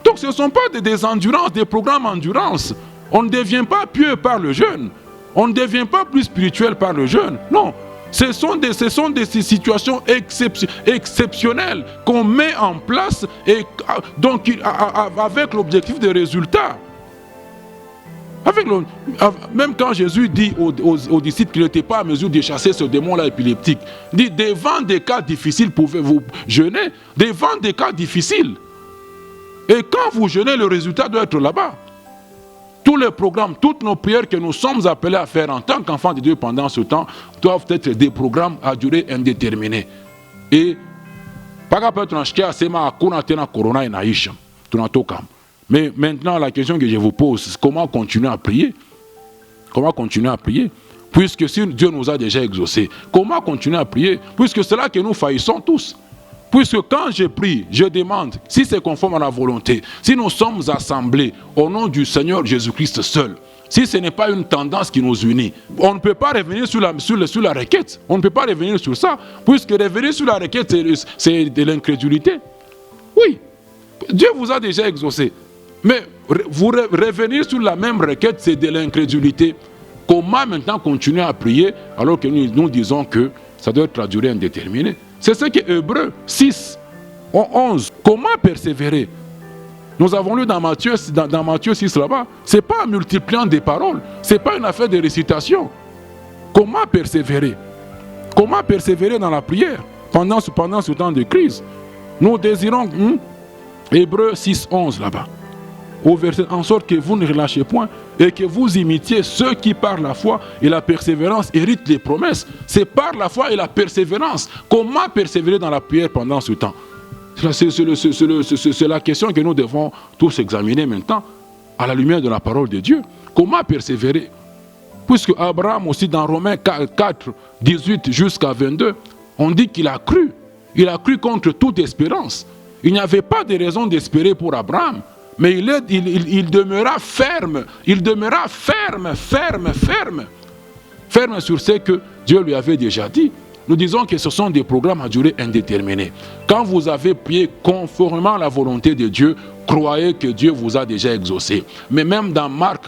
Donc ce ne sont pas des endurances, des programmes endurance. On ne devient pas pieux par le jeûne. On ne devient pas plus spirituel par le jeûne. Non. Ce sont des situations exceptionnelles qu'on met en place et donc avec l'objectif de résultat. Même quand Jésus dit aux disciples qu'il n'était pas à mesure de chasser ce démon-là épileptique, il dit, devant des cas difficiles, pouvez-vous jeûner? Devant des cas difficiles. Et quand vous jeûnez, le résultat doit être là-bas. Tous les programmes, toutes nos prières que nous sommes appelés à faire en tant qu'enfants de Dieu pendant ce temps, doivent être des programmes à durée indéterminée. Et, mais maintenant, la question que je vous pose, c'est comment continuer à prier? Comment continuer à prier? Puisque si Dieu nous a déjà exaucés, comment continuer à prier? Puisque c'est là que nous faillissons tous. Puisque quand je prie, je demande, si c'est conforme à la volonté, si nous sommes assemblés au nom du Seigneur Jésus-Christ seul, si ce n'est pas une tendance qui nous unit, on ne peut pas revenir sur la requête. On ne peut pas revenir sur ça, puisque revenir sur la requête, c'est de l'incrédulité. Oui, Dieu vous a déjà exaucé. Mais vous revenir sur la même requête, c'est de l'incrédulité. Comment maintenant continuer à prier alors que nous disons que ça doit être à durée indéterminée? C'est ce que Hébreux 6, 11. Comment persévérer? Nous avons lu dans Matthieu 6 là-bas. Ce n'est pas en multipliant des paroles. Ce n'est pas une affaire de récitation. Comment persévérer? Comment persévérer dans la prière pendant ce temps de crise? Nous désirons Hébreux 6, 11 là-bas. Au verset, en sorte que vous ne relâchez point et que vous imitiez ceux qui par la foi et la persévérance héritent les promesses. C'est par la foi et la persévérance. Comment persévérer dans la prière pendant ce temps? C'est la question que nous devons tous examiner maintenant à la lumière de la parole de Dieu. Comment persévérer? Puisque Abraham aussi dans Romains 4, 18 jusqu'à 22, on dit qu'il a cru. Il a cru contre toute espérance. Il n'y avait pas de raison d'espérer pour Abraham. Mais il demeura ferme. Il demeura ferme sur ce que Dieu lui avait déjà dit. Nous disons que ce sont des programmes à durée indéterminée. Quand vous avez prié conformément à la volonté de Dieu, croyez que Dieu vous a déjà exaucé. Mais même dans Marc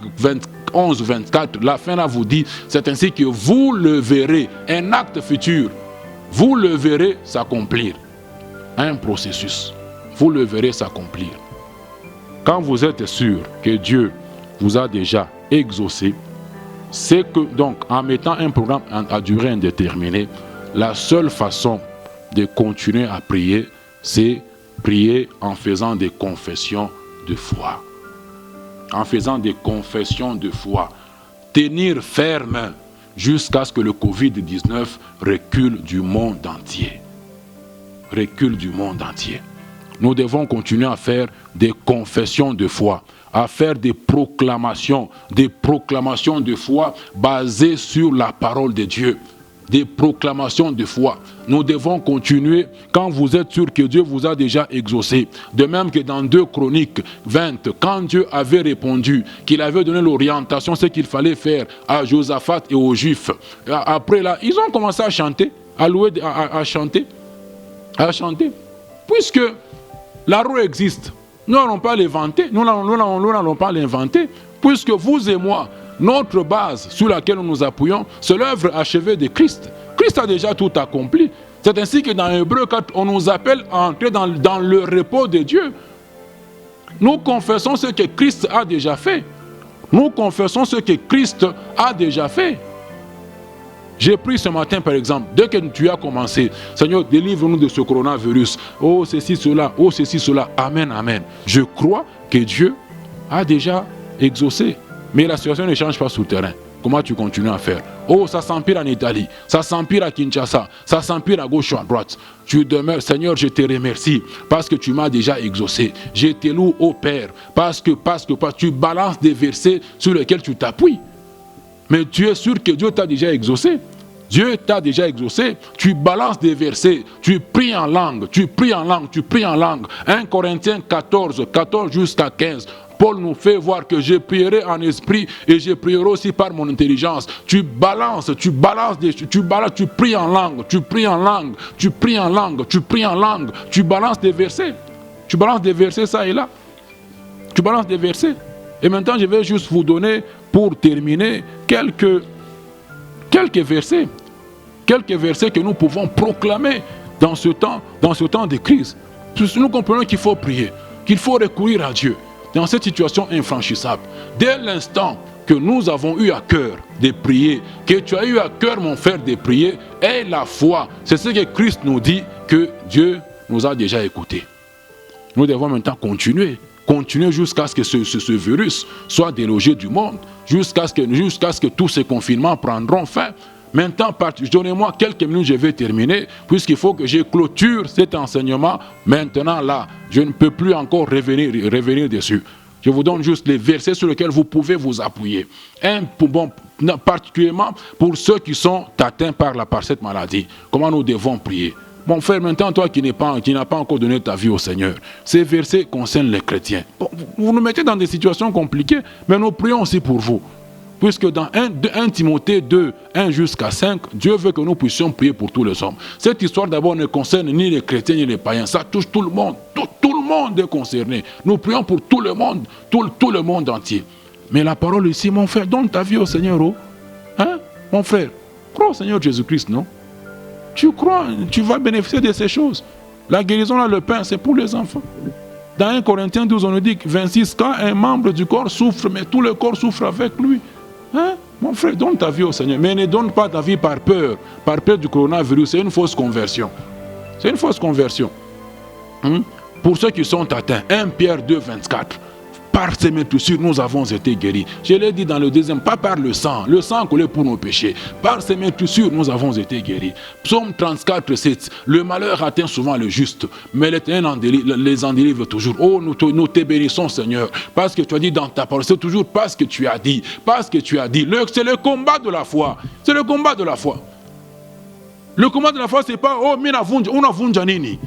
11, 24, la fin là vous dit, c'est ainsi que vous le verrez, un acte futur, vous le verrez s'accomplir. Un processus, vous le verrez s'accomplir. Quand vous êtes sûr que Dieu vous a déjà exaucé, c'est que donc en mettant un programme à durée indéterminée, la seule façon de continuer à prier, c'est prier en faisant des confessions de foi. En faisant des confessions de foi. Tenir ferme jusqu'à ce que le Covid-19 recule du monde entier. Recule du monde entier. Nous devons continuer à faire des confessions de foi, à faire des proclamations de foi basées sur la parole de Dieu. Des proclamations de foi. Nous devons continuer quand vous êtes sûr que Dieu vous a déjà exaucé. De même que dans 2 Chroniques 20, quand Dieu avait répondu, qu'il avait donné l'orientation, ce qu'il fallait faire à Josaphat et aux Juifs. Après là, ils ont commencé à chanter, à louer, à chanter. Puisque la roue existe. Nous n'allons pas l'inventer. Nous n'allons pas l'inventer. Puisque vous et moi, notre base sur laquelle nous nous appuyons, c'est l'œuvre achevée de Christ. Christ a déjà tout accompli. C'est ainsi que dans Hébreux 4, on nous appelle à entrer dans le repos de Dieu. Nous confessons ce que Christ a déjà fait. Nous confessons ce que Christ a déjà fait. J'ai pris ce matin, par exemple, dès que tu as commencé, Seigneur, délivre-nous de ce coronavirus. Oh, ceci, cela, oh, ceci, cela. Amen, amen. Je crois que Dieu a déjà exaucé. Mais la situation ne change pas souterrain. Comment tu continues à faire? Oh, ça s'empire en Italie, ça s'empire à Kinshasa, ça s'empire à gauche ou à droite. Tu demeures, Seigneur, je te remercie parce que tu m'as déjà exaucé. Je te loue, ô Père, parce que tu balances des versets sur lesquels tu t'appuies. Mais tu es sûr que Dieu t'a déjà exaucé. Dieu t'a déjà exaucé, tu balances des versets, tu pries en langue, tu pries en langue, tu pries en langue. 1 Corinthiens 14, 14 jusqu'à 15. Paul nous fait voir que je prierai en esprit et je prierai aussi par mon intelligence. Tu balances, tu pries en langue, tu pries en langue, tu pries en langue, tu pries en langue, tu balances des versets. Tu balances des versets ça et là. Tu balances des versets. Et maintenant je vais juste vous donner, pour terminer, quelques versets. Quelques versets que nous pouvons proclamer dans ce temps de crise. Nous comprenons qu'il faut prier, qu'il faut recourir à Dieu dans cette situation infranchissable. Dès l'instant que nous avons eu à cœur de prier, que tu as eu à cœur, mon frère, de prier, et la foi, c'est ce que Christ nous dit, que Dieu nous a déjà écoutés. Nous devons maintenant continuer jusqu'à ce que ce virus soit délogé du monde, jusqu'à ce que tous ces confinements prendront fin. Maintenant, donnez-moi quelques minutes, je vais terminer, puisqu'il faut que je clôture cet enseignement. Maintenant, là, je ne peux plus encore revenir dessus. Je vous donne juste les versets sur lesquels vous pouvez vous appuyer. Particulièrement pour ceux qui sont atteints par cette maladie. Comment nous devons prier. Mon frère, maintenant, toi qui n'as pas encore donné ta vie au Seigneur, ces versets concernent les chrétiens. Bon, vous nous mettez dans des situations compliquées, mais nous prions aussi pour vous. Puisque dans 1 Timothée 2, 1 jusqu'à 5, Dieu veut que nous puissions prier pour tous les hommes. Cette histoire d'abord ne concerne ni les chrétiens ni les païens. Ça touche tout le monde. Tout le monde est concerné. Nous prions pour tout le monde, tout le monde entier. Mais la parole ici, mon frère, donne ta vie au Seigneur. Oh. Hein? Mon frère, crois au Seigneur Jésus-Christ, non? Tu crois, tu vas bénéficier de ces choses. La guérison, là, le pain, c'est pour les enfants. Dans 1 Corinthiens 12, on nous dit que 26 quand un membre du corps souffre, mais tout le corps souffre avec lui. Hein? Mon frère, donne ta vie au Seigneur. Mais ne donne pas ta vie par peur du coronavirus. C'est une fausse conversion. C'est une fausse conversion. Pour ceux qui sont atteints, 1 Pierre 2, 24. Par ces meurtrissures, nous avons été guéris. Je l'ai dit dans le deuxième, pas par le sang coulé pour nos péchés. Par ces meurtrissures, nous avons été guéris. Psaume 34, 7. Le malheur atteint souvent le juste, mais l'Éternel les en délivre toujours. Oh, nous te bénissons, Seigneur, parce que tu as dit dans ta parole, c'est toujours parce que tu as dit, c'est le combat de la foi. C'est le combat de la foi. Le combat de la foi, c'est pas, oh, on a vunjanini.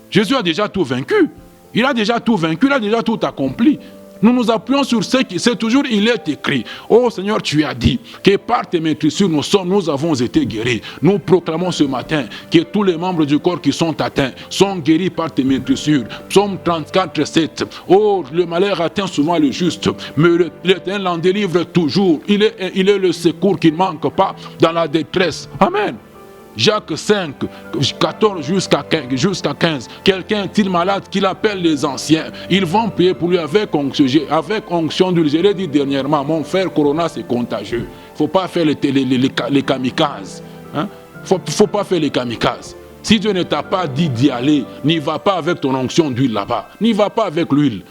Jésus a déjà tout vaincu. Il a déjà tout vaincu, il a déjà tout accompli. Nous nous appuyons sur ce qui, c'est toujours, il est écrit. Oh Seigneur, tu as dit que par tes meurtrissures, nous avons été guéris. Nous proclamons ce matin que tous les membres du corps qui sont atteints sont guéris par tes meurtrissures. Psaume 34, 7. Oh, le malheur atteint souvent le juste, mais l'Éternel l'en délivre toujours. Il est le secours qui ne manque pas dans la détresse. Amen. Jacques 5, 14 jusqu'à 15. Quelqu'un est-il malade qu'il appelle les anciens. Ils vont prier pour lui avec onction d'huile. Je l'ai dit dernièrement, mon frère, Corona, c'est contagieux. Il ne faut pas faire les kamikazes. Hein? Faut pas faire les kamikazes. Si Dieu ne t'a pas dit d'y aller, n'y va pas avec ton onction d'huile là-bas. N'y va pas avec l'huile.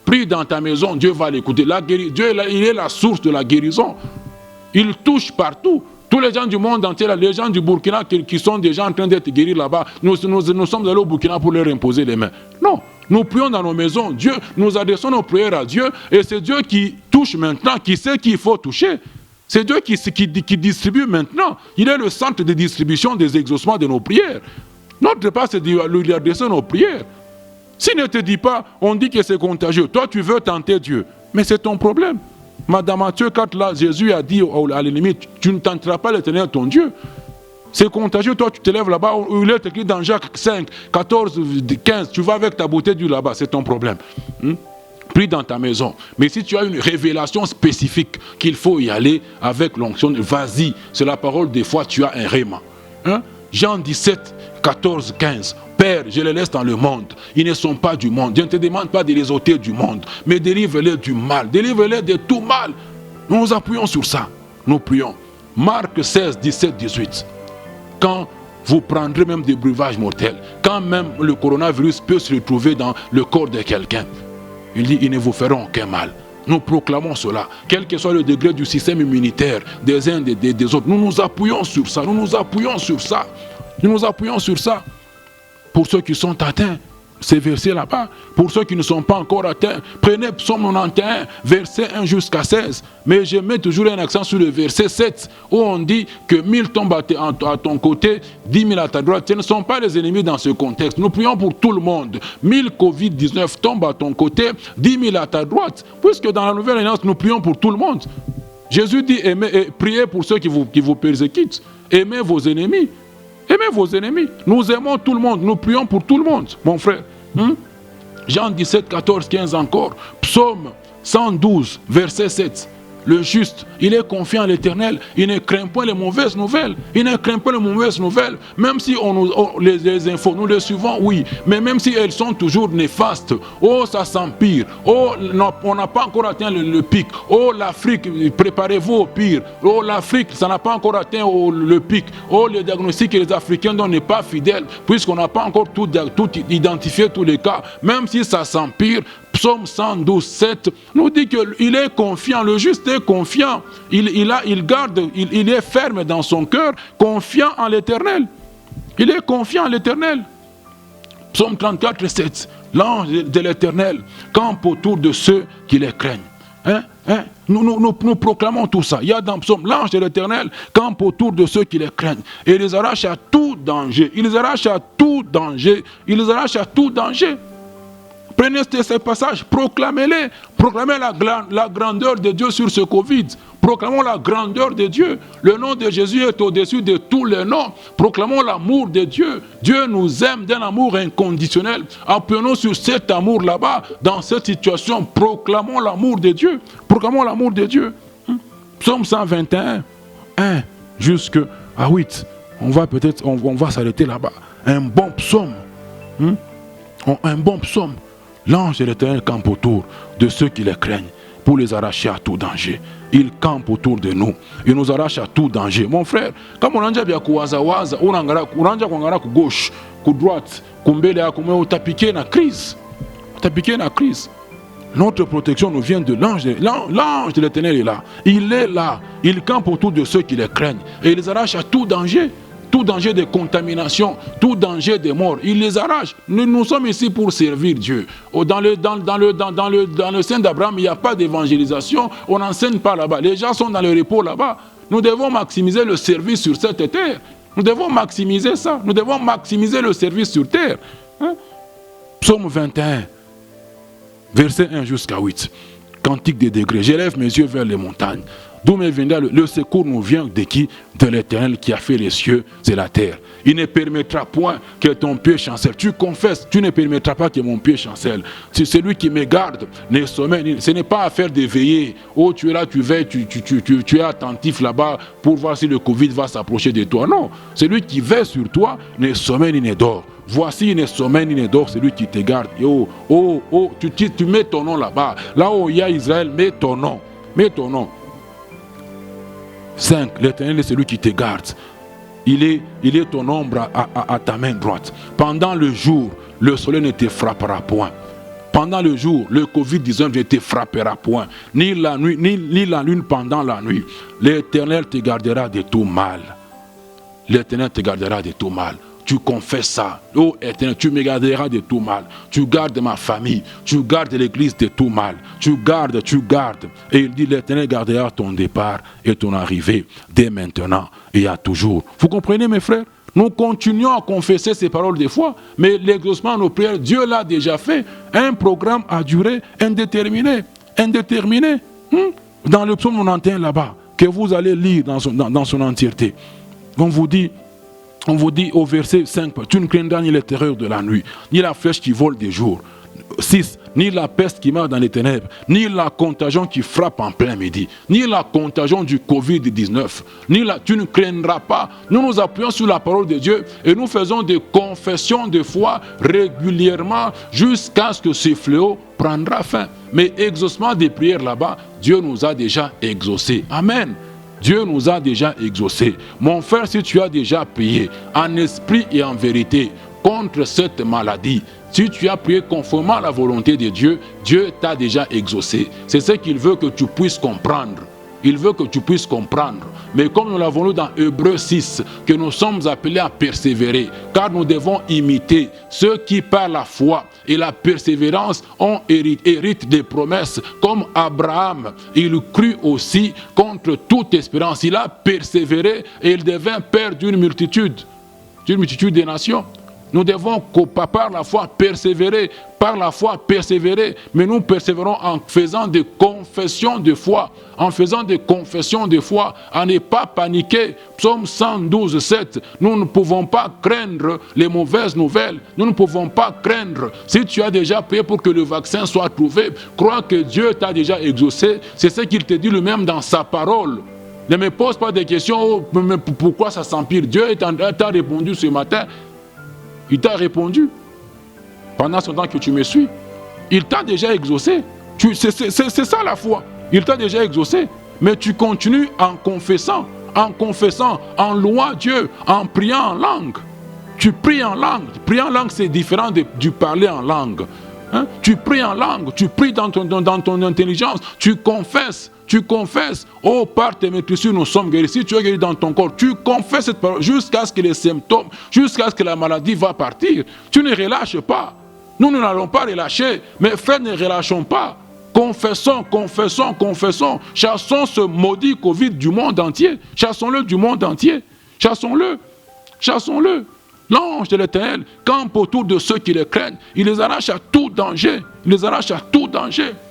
Prie dans ta maison, Dieu va l'écouter. Dieu, il est la source de la guérison. Il touche partout. Tous les gens du monde entier, les gens du Burkina qui sont déjà en train d'être guéris là-bas, nous sommes allés au Burkina pour leur imposer les mains. Non, nous prions dans nos maisons. Dieu, nous adressons nos prières à Dieu et c'est Dieu qui touche maintenant, qui sait qu'il faut toucher. C'est Dieu qui distribue maintenant. Il est le centre de distribution des exaucements de nos prières. Notre part, c'est de lui adresser nos prières. S'il ne te dit pas, on dit que c'est contagieux. Toi, tu veux tenter Dieu, mais c'est ton problème. Dans Matthieu 4, là, Jésus a dit à la limite, tu ne tenteras pas l'Éternel ton Dieu. C'est contagieux, toi tu te lèves là-bas, il est écrit dans Jacques 5, 14, 15, tu vas avec ta bouteille d'huile là-bas, c'est ton problème. Prie dans ta maison. Mais si tu as une révélation spécifique qu'il faut y aller avec l'onction, vas-y, c'est la parole des fois, tu as un réma. Jean 17, 14, 15. Père, je les laisse dans le monde. Ils ne sont pas du monde. Je ne te demande pas de les ôter du monde, mais délivre-les du mal. Délivre-les de tout mal. Nous nous appuyons sur ça. Nous prions. Marc 16, 17, 18. Quand vous prendrez même des breuvages mortels, quand même le coronavirus peut se retrouver dans le corps de quelqu'un, il dit, ils ne vous feront aucun mal. Nous proclamons cela, quel que soit le degré du système immunitaire des uns des autres. Nous nous appuyons sur ça. Nous nous appuyons sur ça. Nous nous appuyons sur ça. Pour ceux qui sont atteints, ces versets là-bas. Pour ceux qui ne sont pas encore atteints, prenez Psaume 91, verset 1 jusqu'à 16. Mais je mets toujours un accent sur le verset 7, où on dit que 1000 tombent à ton côté, 10 000 à ta droite. Ce ne sont pas les ennemis dans ce contexte. Nous prions pour tout le monde. 1000 Covid-19 tombent à ton côté, 10 000 à ta droite. Puisque dans la Nouvelle Alliance, nous prions pour tout le monde. Jésus dit, priez pour ceux qui vous persécutent. Aimez vos ennemis. Aimez vos ennemis. Nous aimons tout le monde. Nous prions pour tout le monde, mon frère. Jean 17, 14, 15 encore. Psaume 112, verset 7. Le juste, il est confiant à l'Éternel. Il ne craint pas les mauvaises nouvelles. Il ne craint pas les mauvaises nouvelles. Même si les infos, nous les suivons, oui. Mais même si elles sont toujours néfastes. Oh, ça s'empire. Oh, on n'a pas encore atteint le pic. Oh, l'Afrique, préparez-vous au pire. Oh, l'Afrique, ça n'a pas encore atteint le pic. Oh, le diagnostic que les Africains donnent n'est pas fidèle. Puisqu'on n'a pas encore tout identifié, tous les cas. Même si ça s'empire, Psaume 112, 7 nous dit qu'il est confiant, le juste est confiant, il est ferme dans son cœur, confiant en l'Éternel. Il est confiant en l'Éternel. Psaume 34, 7, l'ange de l'Éternel campe autour de ceux qui les craignent. Nous proclamons tout ça. Il y a dans Psaume, l'ange de l'Éternel campe autour de ceux qui les craignent et les arrache à tout danger. Il les arrache à tout danger. Il les arrache à tout danger. Prenez ces passages, proclamez-les. Proclamez la grandeur de Dieu sur ce Covid. Proclamons la grandeur de Dieu. Le nom de Jésus est au-dessus de tous les noms. Proclamons l'amour de Dieu. Dieu nous aime d'un amour inconditionnel. Appuyons sur cet amour là-bas, dans cette situation. Proclamons l'amour de Dieu. Proclamons l'amour de Dieu. Psaume 121, 1 jusqu'à 8. On va s'arrêter là-bas. Un bon psaume. Un bon psaume. L'ange de l'Éternel campe autour de ceux qui les craignent pour les arracher à tout danger. Il campe autour de nous. Il nous arrache à tout danger. Mon frère, comme on a bien kuwazawaza, on a gauche, droite, on t'a piqué na crise. T'a piqué na crise. Notre protection nous vient de l'ange. L'ange de l'Éternel est là. Il est là. Il campe autour de ceux qui les craignent. Et il les arrache à tout danger. Tout danger de contamination, tout danger de mort, il les arrache. Nous sommes ici pour servir Dieu. Dans le sein d'Abraham, il n'y a pas d'évangélisation, on n'enseigne pas là-bas. Les gens sont dans le repos là-bas. Nous devons maximiser le service sur cette terre. Nous devons maximiser ça. Nous devons maximiser le service sur terre. Psaume 21, verset 1 jusqu'à 8. Cantique des degrés. J'élève mes yeux vers les montagnes. D'où me viendra le secours nous vient de qui? De l'Éternel qui a fait les cieux et la terre. Il ne permettra point que ton pied chancelle. Tu confesses, tu ne permettras pas que mon pied chancelle. C'est celui qui me garde, les sommets. Ce n'est pas affaire de veiller. Oh, tu es là, tu veilles, tu es attentif là-bas pour voir si le Covid va s'approcher de toi. Non, celui qui veille sur toi ne sommeille ni ne dort. Voici, il ne sommeille ni ne dort, celui qui te garde. Tu mets ton nom là-bas. Là où il y a Israël, mets ton nom. Mets ton nom. 5. L'Éternel est celui qui te garde. Il est ton ombre à ta main droite. Pendant le jour, le soleil ne te frappera point. Pendant le jour, le Covid-19 ne te frappera point. Ni la nuit, ni la lune pendant la nuit. L'Éternel te gardera de tout mal. L'Éternel te gardera de tout mal. Tu confesses ça. Oh Éternel, tu me garderas de tout mal. Tu gardes ma famille. Tu gardes l'église de tout mal. Tu gardes. Et il dit, l'Éternel gardera ton départ et ton arrivée dès maintenant et à toujours. Vous comprenez mes frères? Nous continuons à confesser ces paroles des fois, mais l'exaucement de nos prières, Dieu l'a déjà fait. Un programme à durée indéterminée. Dans le psaume 91 là-bas, que vous allez lire dans son entièreté. On vous dit au verset 5, tu ne craindras ni les terreurs de la nuit, ni la flèche qui vole des jours. 6, ni la peste qui meurt dans les ténèbres, ni la contagion qui frappe en plein midi, ni la contagion du Covid-19, tu ne craindras pas. Nous nous appuyons sur la parole de Dieu et nous faisons des confessions de foi régulièrement jusqu'à ce que ce fléau prendra fin. Mais exaucement des prières là-bas, Dieu nous a déjà exaucés. Amen. Dieu nous a déjà exaucés. Mon frère, si tu as déjà prié en esprit et en vérité contre cette maladie, si tu as prié conformément à la volonté de Dieu, Dieu t'a déjà exaucé. C'est ce qu'il veut que tu puisses comprendre. Il veut que tu puisses comprendre. Mais comme nous l'avons lu dans Hébreux 6, que nous sommes appelés à persévérer, car nous devons imiter ceux qui, par la foi et la persévérance, héritent des promesses, comme Abraham. Il crut aussi contre toute espérance. Il a persévéré et il devint père d'une multitude des nations. Nous devons, par la foi, persévérer, mais nous persévérons en faisant des confessions de foi, à ne pas paniquer. Psaume 112, 7, nous ne pouvons pas craindre les mauvaises nouvelles, nous ne pouvons pas craindre. Si tu as déjà prié pour que le vaccin soit trouvé, crois que Dieu t'a déjà exaucé, c'est ce qu'il te dit lui-même dans sa parole. Ne me pose pas des questions, oh, mais pourquoi ça s'empire? Dieu t'a répondu ce matin. Il t'a répondu pendant ce temps que tu me suis. Il t'a déjà exaucé. C'est ça la foi. Il t'a déjà exaucé. Mais tu continues en confessant, en louant Dieu, en priant en langue. Tu pries en langue. Prier en langue, c'est différent du parler en langue. Hein? Tu pries en langue, tu pries dans ton intelligence, tu confesses. Oh, par tes maîtrisures, nous sommes guéris. Si tu es guéri dans ton corps, tu confesses cette parole jusqu'à ce que les symptômes, jusqu'à ce que la maladie va partir. Tu ne relâches pas. Nous n'allons pas relâcher, mais frères, ne relâchons pas. Confessons. Chassons ce maudit Covid du monde entier. Chassons-le du monde entier. Chassons-le. L'ange de l'Éternel campe autour de ceux qui le craignent. Il les arrache à tout danger.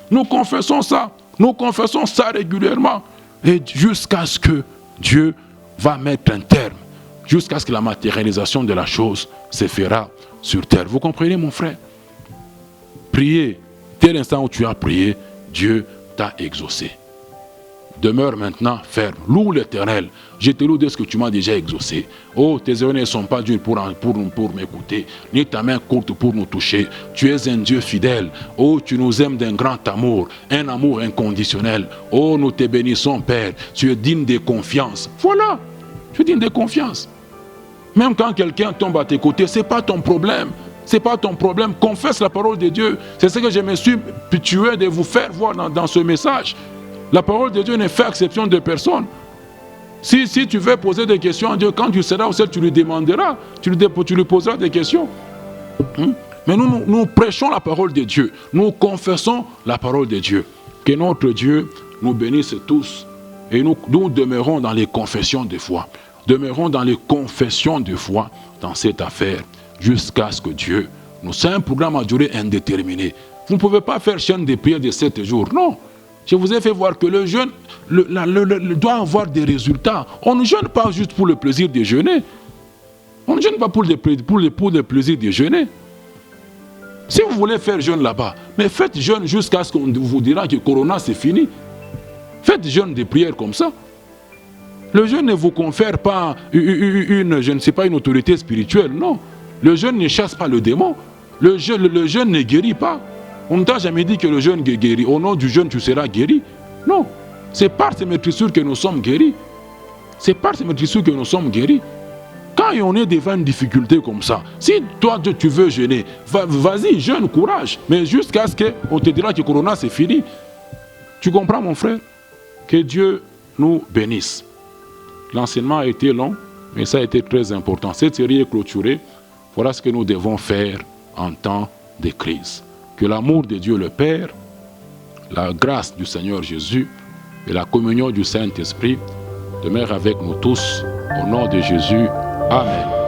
Nous confessons ça. Nous confessons ça régulièrement. Et jusqu'à ce que Dieu va mettre un terme. Jusqu'à ce que la matérialisation de la chose se fera sur terre. Vous comprenez, mon frère? Priez. Dès l'instant où tu as prié, Dieu t'a exaucé. Demeure maintenant ferme. Loue l'Éternel. Je te loue de ce que tu m'as déjà exaucé. Oh, tes yeux ne sont pas durs pour m'écouter, ni ta main courte pour nous toucher. Tu es un Dieu fidèle. Oh, tu nous aimes d'un grand amour, un amour inconditionnel. Oh, nous te bénissons, Père. Tu es digne de confiance. Voilà, tu es digne de confiance. Même quand quelqu'un tombe à tes côtés, ce n'est pas ton problème. Confesse la parole de Dieu. C'est ce que je me suis tué de vous faire voir dans ce message. La parole de Dieu ne fait exception de personne. Si tu veux poser des questions à Dieu, quand tu seras au ciel, tu lui demanderas, tu lui poseras des questions. Mais nous prêchons la parole de Dieu. Nous confessons la parole de Dieu. Que notre Dieu nous bénisse tous. Et nous demeurons dans les confessions de foi. Dans cette affaire. Jusqu'à ce que Dieu nous... C'est un programme à durée indéterminée. Vous ne pouvez pas faire chaîne de prière de 7 jours. Non. Je vous ai fait voir que le jeûne doit avoir des résultats. On ne jeûne pas juste pour le plaisir de jeûner. On ne jeûne pas pour le plaisir de jeûner. Si vous voulez faire jeûne là-bas, mais faites jeûne jusqu'à ce qu'on vous dira que Corona c'est fini. Faites jeûne de prière comme ça. Le jeûne ne vous confère pas une autorité spirituelle, non. Le jeûne ne chasse pas le démon. Le jeûne ne guérit pas. On ne t'a jamais dit que le jeûne guérit. Au nom du jeûne, tu seras guéri. Non. C'est par ces maîtrisures que nous sommes guéris. Quand on est devant une difficulté comme ça, si toi tu veux jeûner, vas-y, jeûne, courage. Mais jusqu'à ce qu'on te dira que Corona c'est fini. Tu comprends, mon frère? Que Dieu nous bénisse. L'enseignement a été long, mais ça a été très important. Cette série est clôturée. Voilà ce que nous devons faire en temps de crise. Que l'amour de Dieu le Père, la grâce du Seigneur Jésus et la communion du Saint-Esprit demeurent avec nous tous. Au nom de Jésus, Amen.